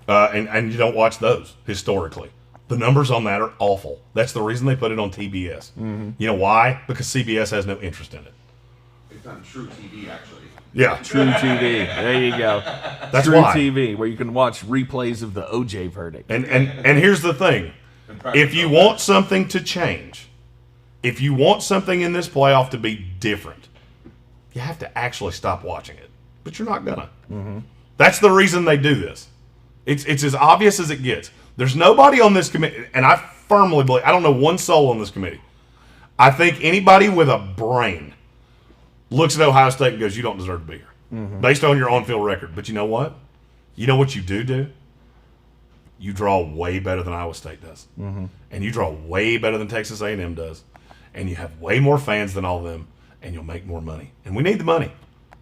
And you don't watch those historically. The numbers on that are awful. That's the reason they put it on TBS. Mm-hmm. You know why? Because CBS has no interest in it. It's on True TV, actually. Yeah. True TV. There you go. That's True why. TV, where you can watch replays of the OJ verdict. And here's the thing. If you want something to change, if you want something in this playoff to be different, you have to actually stop watching it. But you're not gonna. Mm-hmm. That's the reason they do this. It's as obvious as it gets. There's nobody on this committee, and I firmly believe, I don't know one soul on this committee. I think anybody with a brain looks at Ohio State and goes, you don't deserve to be here, based on your on-field record. But you know what? You know what you do? You draw way better than Iowa State does. Mm-hmm. And you draw way better than Texas A&M does. And you have way more fans than all of them, and you'll make more money. And we need the money.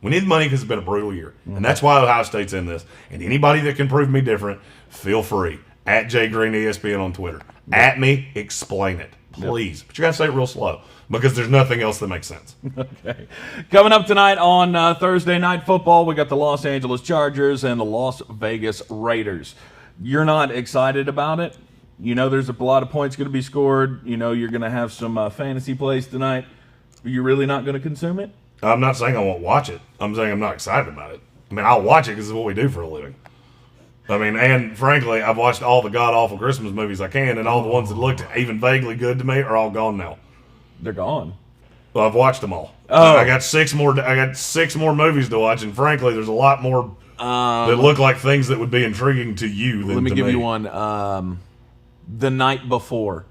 We need the money because it's been a brutal year. Mm-hmm. And that's why Ohio State's in this. And anybody that can prove me different, feel free. At JGreenESPN on Twitter. Yep. At me, explain it. Please. Yep. But you got to say it real slow because there's nothing else that makes sense. Okay. Coming up tonight on Thursday Night Football, we got the Los Angeles Chargers and the Las Vegas Raiders. You're not excited about it? You know there's a lot of points going to be scored. You know you're going to have some fantasy plays tonight. Are you really not going to consume it? I'm not saying I won't watch it. I'm saying I'm not excited about it. I mean, I'll watch it because it's what we do for a living. I mean, and frankly, I've watched all the god-awful Christmas movies I can, and all the ones that looked even vaguely good to me are all gone now. They're gone. Well, I've watched them all. Oh. I got 6 more. I got 6 more movies to watch, and frankly, there's a lot more that look like things that would be intriguing to you. Than let me to give me. you one. The Night Before.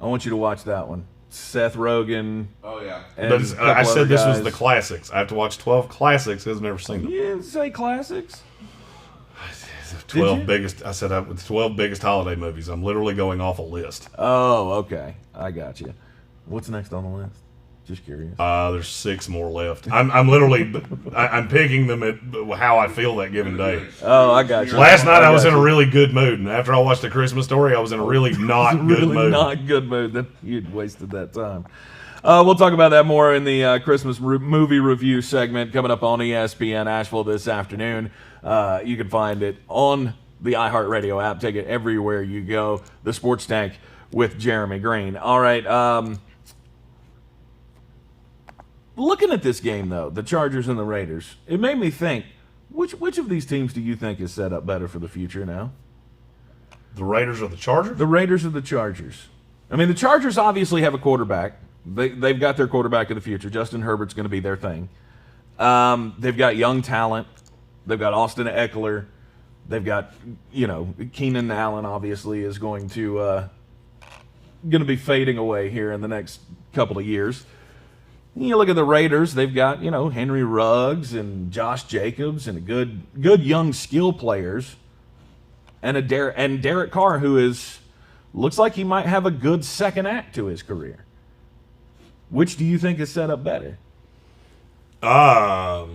I want you to watch that one. Seth Rogen. Oh yeah. But I said this was the classics. I have to watch 12 classics because I've never seen them. You didn't say classics. 12 biggest. I said 12 biggest holiday movies. I'm literally going off a list. Oh, okay. I got you. What's next on the list? Just curious. There's 6 more left. I'm literally I'm picking them at how I feel that given day. Oh, I got you. Last night I was in a really good mood, and after I watched The Christmas Story, I was in a really not good mood. Not good mood. Then you'd wasted that time. We'll talk about that more in the Christmas movie review segment coming up on ESPN Asheville this afternoon. You can find it on the iHeartRadio app. Take it everywhere you go. The Sports Tank with Jeremy Green. All right. Looking at this game, though, the Chargers and the Raiders, it made me think, which of these teams do you think is set up better for the future now? The Raiders or the Chargers? The Raiders or the Chargers. I mean, the Chargers obviously have a quarterback. They've got their quarterback of the future. Justin Herbert's going to be their thing. They've got young talent. They've got Austin Eckler. They've got, Keenan Allen obviously is going to be fading away here in the next couple of years. You look at the Raiders; they've got Henry Ruggs and Josh Jacobs and good young skill players, and Derek Carr, who looks like he might have a good second act to his career. Which do you think is set up better? I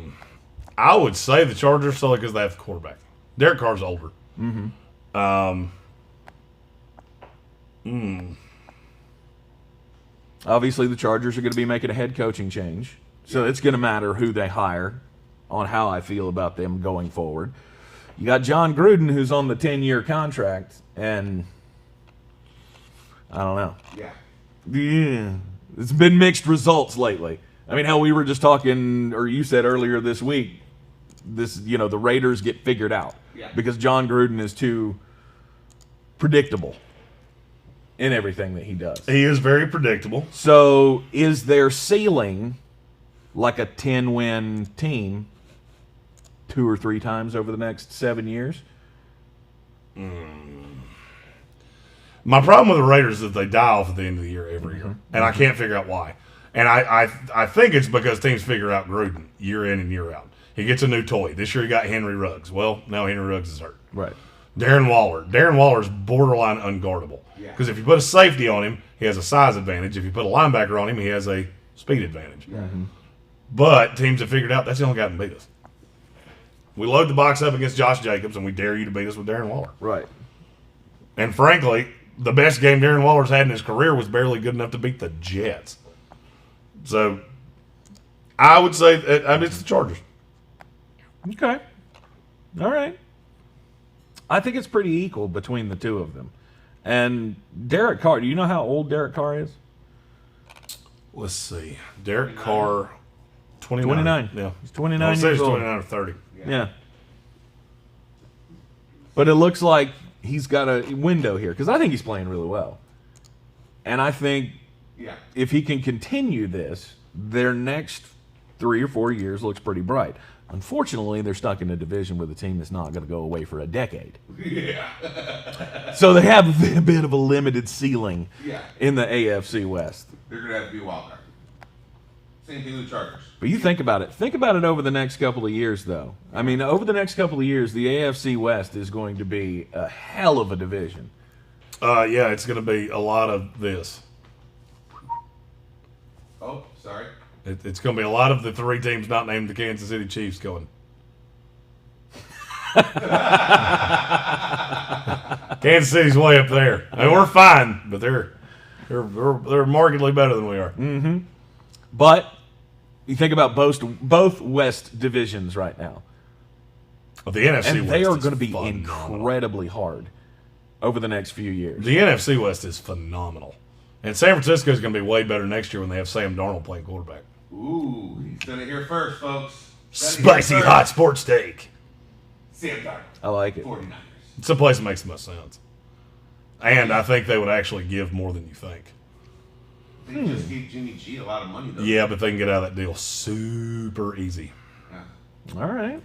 would say the Chargers solely because they have the quarterback. Derek Carr's older. Obviously, the Chargers are going to be making a head coaching change, so it's going to matter who they hire on how I feel about them going forward. You got John Gruden, who's on the 10-year contract, and I don't know. Yeah, it's been mixed results lately. I mean, how we were just talking, or you said earlier this week, the Raiders get figured out because John Gruden is too predictable in everything that he does. He is very predictable. So is their ceiling like a 10-win team 2 or 3 times over the next 7 years? My problem with the Raiders is that they die off at the end of the year every year, and I can't figure out why. And I think it's because teams figure out Gruden year in and year out. He gets a new toy. This year he got Henry Ruggs. Well, now Henry Ruggs is hurt. Right. Darren Waller is borderline unguardable. Because if you put a safety on him, he has a size advantage. If you put a linebacker on him, he has a speed advantage. But teams have figured out that's the only guy that can beat us. We load the box up against Josh Jacobs, and we dare you to beat us with Darren Waller. Right. And frankly, the best game Darren Waller's had in his career was barely good enough to beat the Jets. So I would say it's the Chargers. Okay. All right. I think it's pretty equal between the two of them. And Derek Carr, do you know how old Derek Carr is? Let's see. Derek Carr, 29. 29. Yeah. He's 29 I'll say years he's old. 29 or 30. Yeah. But it looks like he's got a window here because I think he's playing really well. And I think if he can continue this, their next 3 or 4 years looks pretty bright. Unfortunately, they're stuck in a division with a team that's not going to go away for a decade. So they have a bit of a limited ceiling in the AFC West. They're going to have to be a wild card. Same thing with the Chargers. But you think about it. Think about it over the next couple of years, though. I mean, over the next couple of years, the AFC West is going to be a hell of a division. Yeah, it's going to be a lot of this. Oh, sorry. It's going to be a lot of the 3 teams not named the Kansas City Chiefs going. Kansas City's way up there. I mean, we're fine, but they're markedly better than we are. Mm-hmm. But you think about both West divisions right now. Well, the NFC and West they are is going to be phenomenal. Incredibly hard over the next few years. The NFC West is phenomenal. And San Francisco is going to be way better next year when they have Sam Darnold playing quarterback. Ooh, he's done it here first, folks. Spicy hot sports take. Sam Darnold. I like it. 49ers. It's a place that makes the most sense. And I think they would actually give more than you think. They just gave Jimmy G a lot of money, though. Yeah, but they can get out of that deal super easy. All right.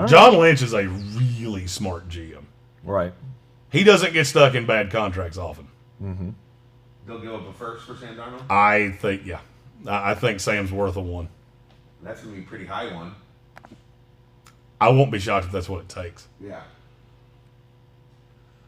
John Lynch is a really smart GM. Right. He doesn't get stuck in bad contracts often. Mm-hmm. They'll give up a first for Sam Darnold? I think, yeah. I think Sam's worth a 1. That's going to be a pretty high one. I won't be shocked if that's what it takes. Yeah.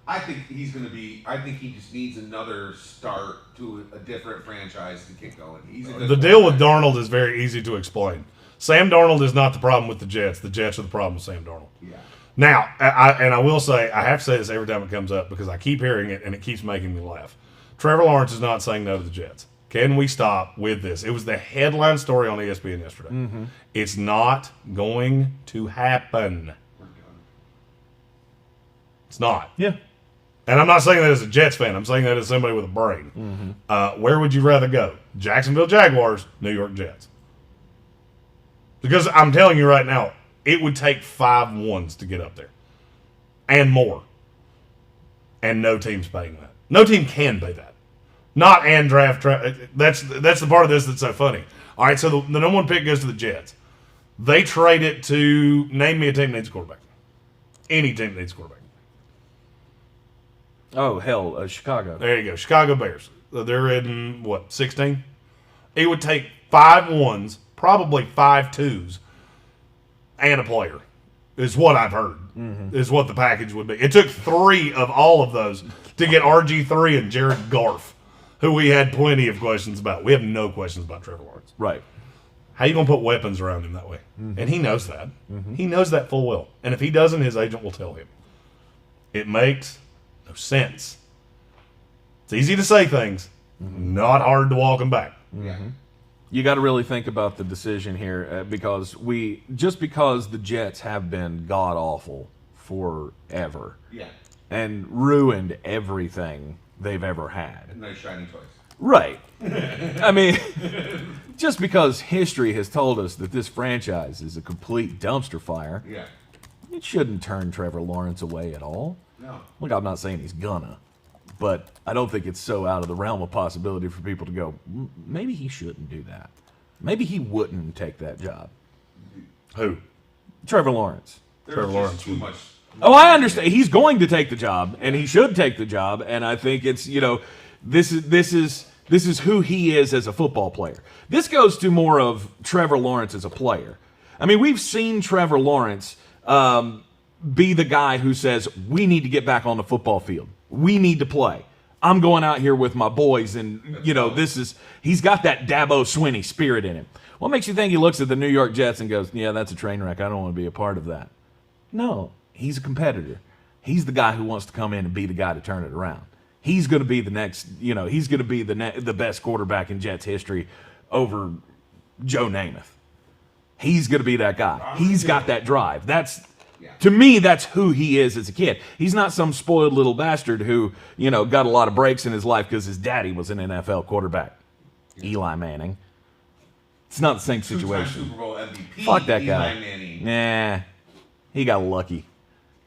I think he's going to be. I think he just needs another start to a different franchise to get going. The deal with Darnold is very easy to explain. Sam Darnold is not the problem with the Jets. The Jets are the problem with Sam Darnold. Yeah. Now, I will say, I have to say this every time it comes up because I keep hearing it and it keeps making me laugh. Trevor Lawrence is not saying no to the Jets. Can we stop with this? It was the headline story on ESPN yesterday. Mm-hmm. It's not going to happen. It's not. Yeah. And I'm not saying that as a Jets fan. I'm saying that as somebody with a brain. Mm-hmm. Where would you rather go? Jacksonville Jaguars, New York Jets. Because I'm telling you right now, it would take 5 ones to get up there. And more. And no team's paying that. No team can pay that. Not and draft. That's the part of this that's so funny. All right, so the number 1 pick goes to the Jets. They trade it to name me a team that needs a quarterback. Any team that needs a quarterback. Oh, hell, Chicago. There you go. Chicago Bears. They're in, 16? It would take 5 ones, probably 5 twos, and a player. Is what I've heard. Is what the package would be. It took 3 of all of those to get RG3 and Jared Goff, who we had plenty of questions about. We have no questions about Trevor Lawrence. Right. How you going to put weapons around him that way? And he knows that. He knows that full well. And if he doesn't, his agent will tell him. It makes no sense. It's easy to say things, not hard to walk them back. Yeah. You got to really think about the decision here because the Jets have been god awful forever Yeah. and ruined everything they've ever had. Nice shiny toys. Right. I mean, just because history has told us that this franchise is a complete dumpster fire, Yeah. it shouldn't turn Trevor Lawrence away at all. No. Look, I'm not saying he's gonna, but I don't think it's so out of the realm of possibility for people to go, maybe he shouldn't do that. Maybe he wouldn't take that job. Who? Trevor Lawrence. There's Trevor just Lawrence too would- much. Oh, I understand. He's going to take the job, and he should take the job. And I think it's this is who he is as a football player. This goes to more of Trevor Lawrence as a player. I mean, we've seen Trevor Lawrence be the guy who says we need to get back on the football field. We need to play. I'm going out here with my boys, and he's got that Dabo Swinney spirit in him. What makes you think he looks at the New York Jets and goes, "Yeah, that's a train wreck. I don't want to be a part of that." No. He's a competitor. He's the guy who wants to come in and be the guy to turn it around. He's going to be the next, he's going to be the best quarterback in Jets history over Joe Namath. He's going to be that guy. He's got that drive. To me, that's who he is as a kid. He's not some spoiled little bastard who, got a lot of breaks in his life because his daddy was an NFL quarterback. Eli Manning. It's not the same Two-time situation. Super Bowl MVP. Fuck that Eli guy. Manning. Nah, he got lucky.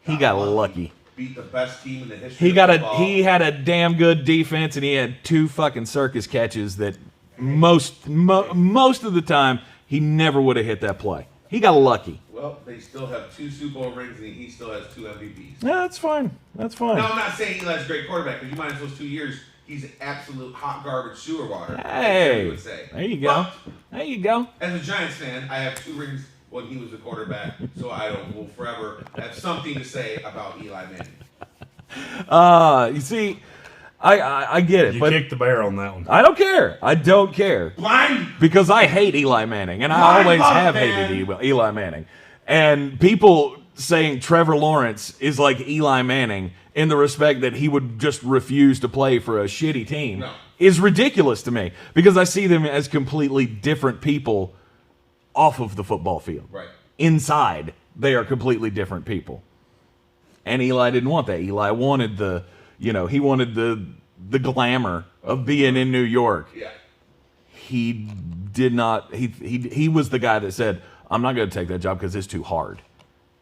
He got lucky. Beat the best team in the history. He had a damn good defense, and he had 2 fucking circus catches that most of the time he never would have hit that play. He got lucky. Well, they still have 2 Super Bowl rings, and he still has 2 MVPs. Yeah, that's fine. That's fine. No, I'm not saying Eli's a great quarterback, because you minus those 2 years, he's absolute hot garbage sewer water. Hey, You would say. there you go. There you go. As a Giants fan, I have 2 rings when he was the quarterback, so I will forever have something to say about Eli Manning. You see, I get it, You but kicked the bear on that one. I don't care. I don't care. Blind. Because I hate Eli Manning, and I Blind always love, have man. hated Eli Manning. And people saying Trevor Lawrence is like Eli Manning in the respect that he would just refuse to play for a shitty team is ridiculous to me, because I see them as completely different people off of the football field. Right. Inside, they are completely different people. And Eli didn't want that. Eli wanted the glamour of being in New York. Yeah. He did not. He was the guy that said, "I'm not going to take that job because it's too hard."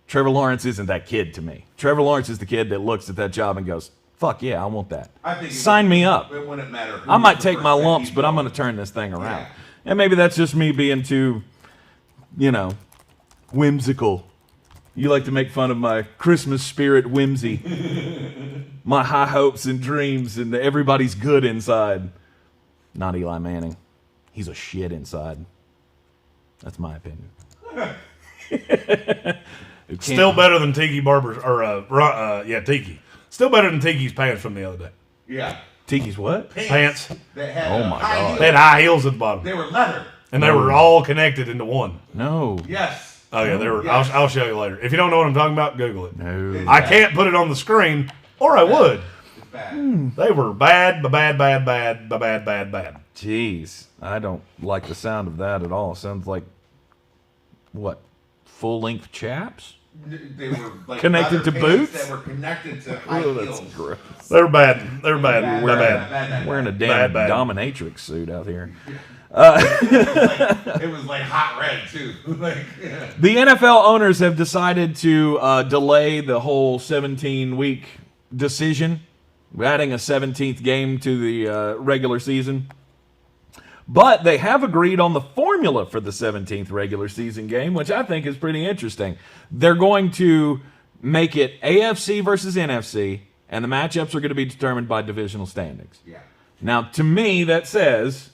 Trevor Lawrence isn't that kid to me. Trevor Lawrence is the kid that looks at that job and goes, "Fuck yeah, I want that. I think Sign me up. It wouldn't matter. I might take my lumps, but I'm going to turn this thing around." Yeah. And maybe that's just me being too, whimsical. You like to make fun of my Christmas spirit whimsy, my high hopes and dreams, and everybody's good inside. Not Eli Manning. He's a shit inside. That's my opinion. Still better than Tiki Barber's, Tiki. Still better than Tiki's pants from the other day. Yeah. Tiki's what? Pants. That had Oh my high God. heels. They had high heels at the bottom. They were leather. And they were all connected into one. No. Yes. Oh, yeah, they were. Yes. I'll show you later. If you don't know what I'm talking about, Google it. No. I can't put it on the screen, or I would. It's bad. They were bad. Jeez. I don't like the sound of that at all. Sounds like, what, full-length chaps? They were like Connected leather to pants boots? that were connected to high Oh, that's heels. gross. They were bad. They were bad. Bad. Wearing a damn Bad. dominatrix suit out here. It was like hot red too. Yeah. The NFL owners have decided to delay the whole 17-week decision, adding a 17th game to the regular season. But they have agreed on the formula for the 17th regular season game, which I think is pretty interesting. They're going to make it AFC versus NFC, and the matchups are going to be determined by divisional standings. Yeah. Now, to me, that says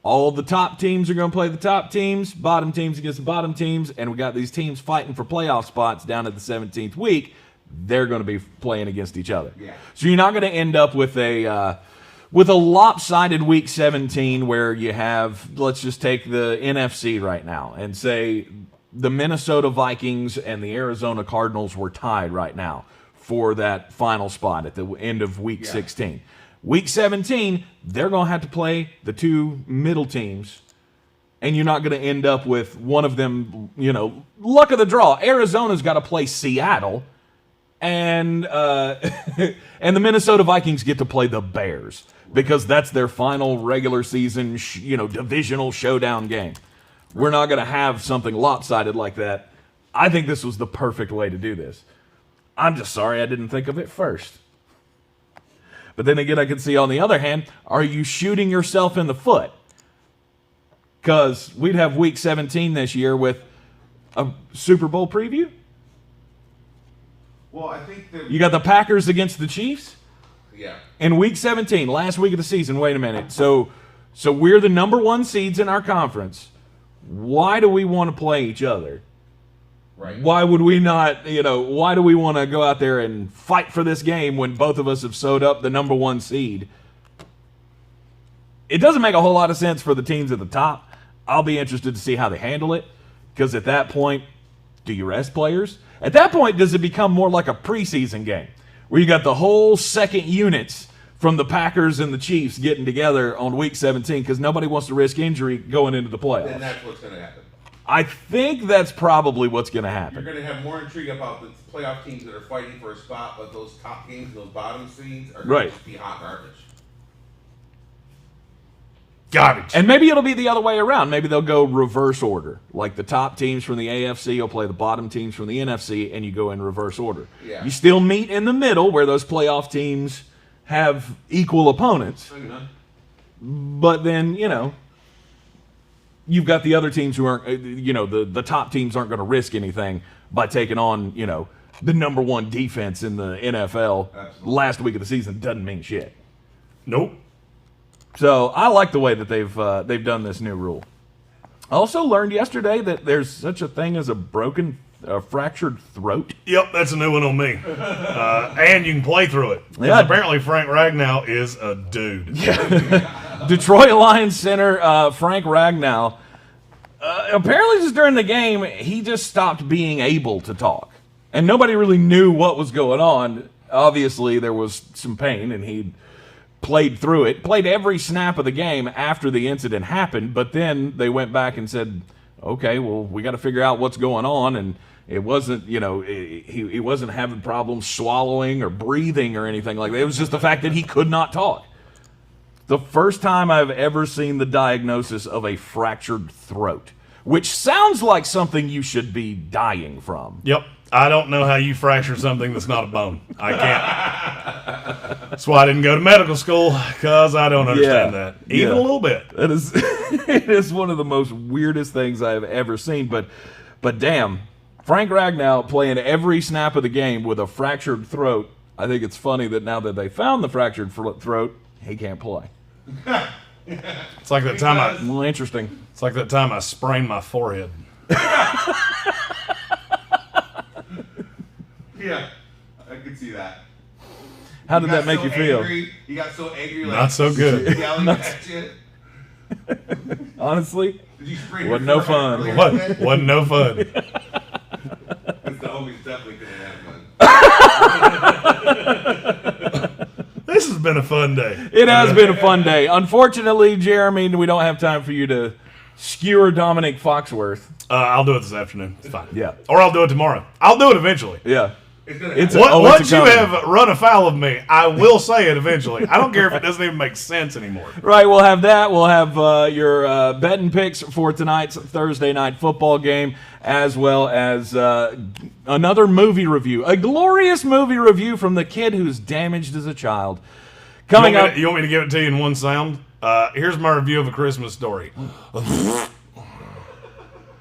All the top teams are going to play the top teams, bottom teams against the bottom teams, and we got these teams fighting for playoff spots down at the 17th week. They're going to be playing against each other. Yeah. So you're not going to end up with a lopsided Week 17 where you have, let's just take the NFC right now and say the Minnesota Vikings and the Arizona Cardinals were tied right now for that final spot at the end of Week 16. Week 17, they're going to have to play the two middle teams, and you're not going to end up with one of them, luck of the draw. Arizona's got to play Seattle, and and the Minnesota Vikings get to play the Bears because that's their final regular season, divisional showdown game. We're not going to have something lopsided like that. I think this was the perfect way to do this. I'm just sorry I didn't think of it first. But then again, I can see on the other hand, are you shooting yourself in the foot? Because we'd have Week 17 this year with a Super Bowl preview. Well, I think that You got the Packers against the Chiefs yeah. in Week 17, last week of the season. Wait a minute. So we're the number 1 seeds in our conference. Why do we want to play each other? Right. Why would we not, why do we want to go out there and fight for this game when both of us have sewed up the number 1 seed? It doesn't make a whole lot of sense for the teams at the top. I'll be interested to see how they handle it, because at that point, do you rest players? At that point, does it become more like a preseason game where you got the whole second units from the Packers and the Chiefs getting together on Week 17 because nobody wants to risk injury going into the playoffs? Then that's what's going to happen. I think that's probably what's going to You're happen. going to have more intrigue about the playoff teams that are fighting for a spot, but those top teams, those bottom seeds, are going Right. to just be hot garbage. Garbage. And maybe it'll be the other way around. Maybe they'll go reverse order. Like the top teams from the AFC will play the bottom teams from the NFC, and you go in reverse order. Yeah. You still meet in the middle where those playoff teams have equal opponents. But then, you've got the other teams who aren't, the top teams aren't going to risk anything by taking on, the number 1 defense in the NFL. Absolutely. Last week of the season doesn't mean shit. Nope. So I like the way that they've done this new rule. I also learned yesterday that there's such a thing as a fractured throat. Yep, that's a new one on me. And you can play through it. 'Cause Yeah. apparently Frank Ragnow is a dude. Detroit Lions center Frank Ragnow, apparently just during the game, he just stopped being able to talk. And nobody really knew what was going on. Obviously, there was some pain, and he played through it, played every snap of the game after the incident happened, but then they went back and said, okay, well, we got to figure out what's going on, and it wasn't, he wasn't having problems swallowing or breathing or anything like that. It was just the fact that he could not talk. The first time I've ever seen the diagnosis of a fractured throat, which sounds like something you should be dying from. Yep. I don't know how you fracture something that's not a bone. I can't. That's why I didn't go to medical school, because I don't understand that. Even a little bit. That is, it is one of the most weirdest things I've ever seen. But damn, Frank Ragnow playing every snap of the game with a fractured throat. I think it's funny that now that they found the fractured throat, he can't play. It's like that time Well, interesting. It's like that time I sprained my forehead. Yeah, I could see that. How did that make you feel? You got so angry, like Not so good. yelling at you. Honestly, Did you sprain wasn't your no forehead fun. earlier What? today? Wasn't no fun. Because the homies definitely couldn't have fun. This has been a fun day. it has been a fun day. Unfortunately, Jeremy, we don't have time for you to skewer Dominic Foxworth. I'll do it this afternoon. It's fine. Yeah. Or I'll do it tomorrow. I'll do it eventually. Yeah. It's gonna It's happen. a- Once you coming. have run afoul of me, I will say it eventually. I don't care if it doesn't even make sense anymore. Right, we'll have that. We'll have your betting picks for tonight's Thursday night football game, as well as another movie review. A glorious movie review from the kid who's damaged as a child. Coming up. You want me to give it to you in one sound? Here's my review of A Christmas Story.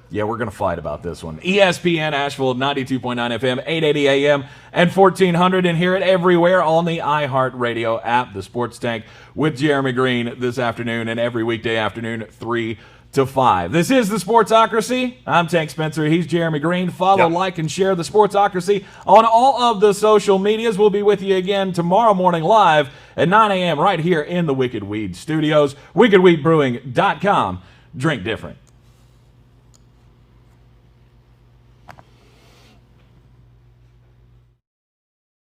Yeah, we're going to fight about this one. ESPN Asheville, 92.9 FM, 880 AM, and 1400, and hear it everywhere on the iHeartRadio app. The Sports Tank with Jeremy Green this afternoon and every weekday afternoon, 3 to 5. This is the Sportsocracy. I'm Tank Spencer. He's Jeremy Green. Follow, like, and share the Sportsocracy on all of the social medias. We'll be with you again tomorrow morning live at 9 a.m. right here in the Wicked Weed Studios. WickedWeedBrewing.com. Drink different.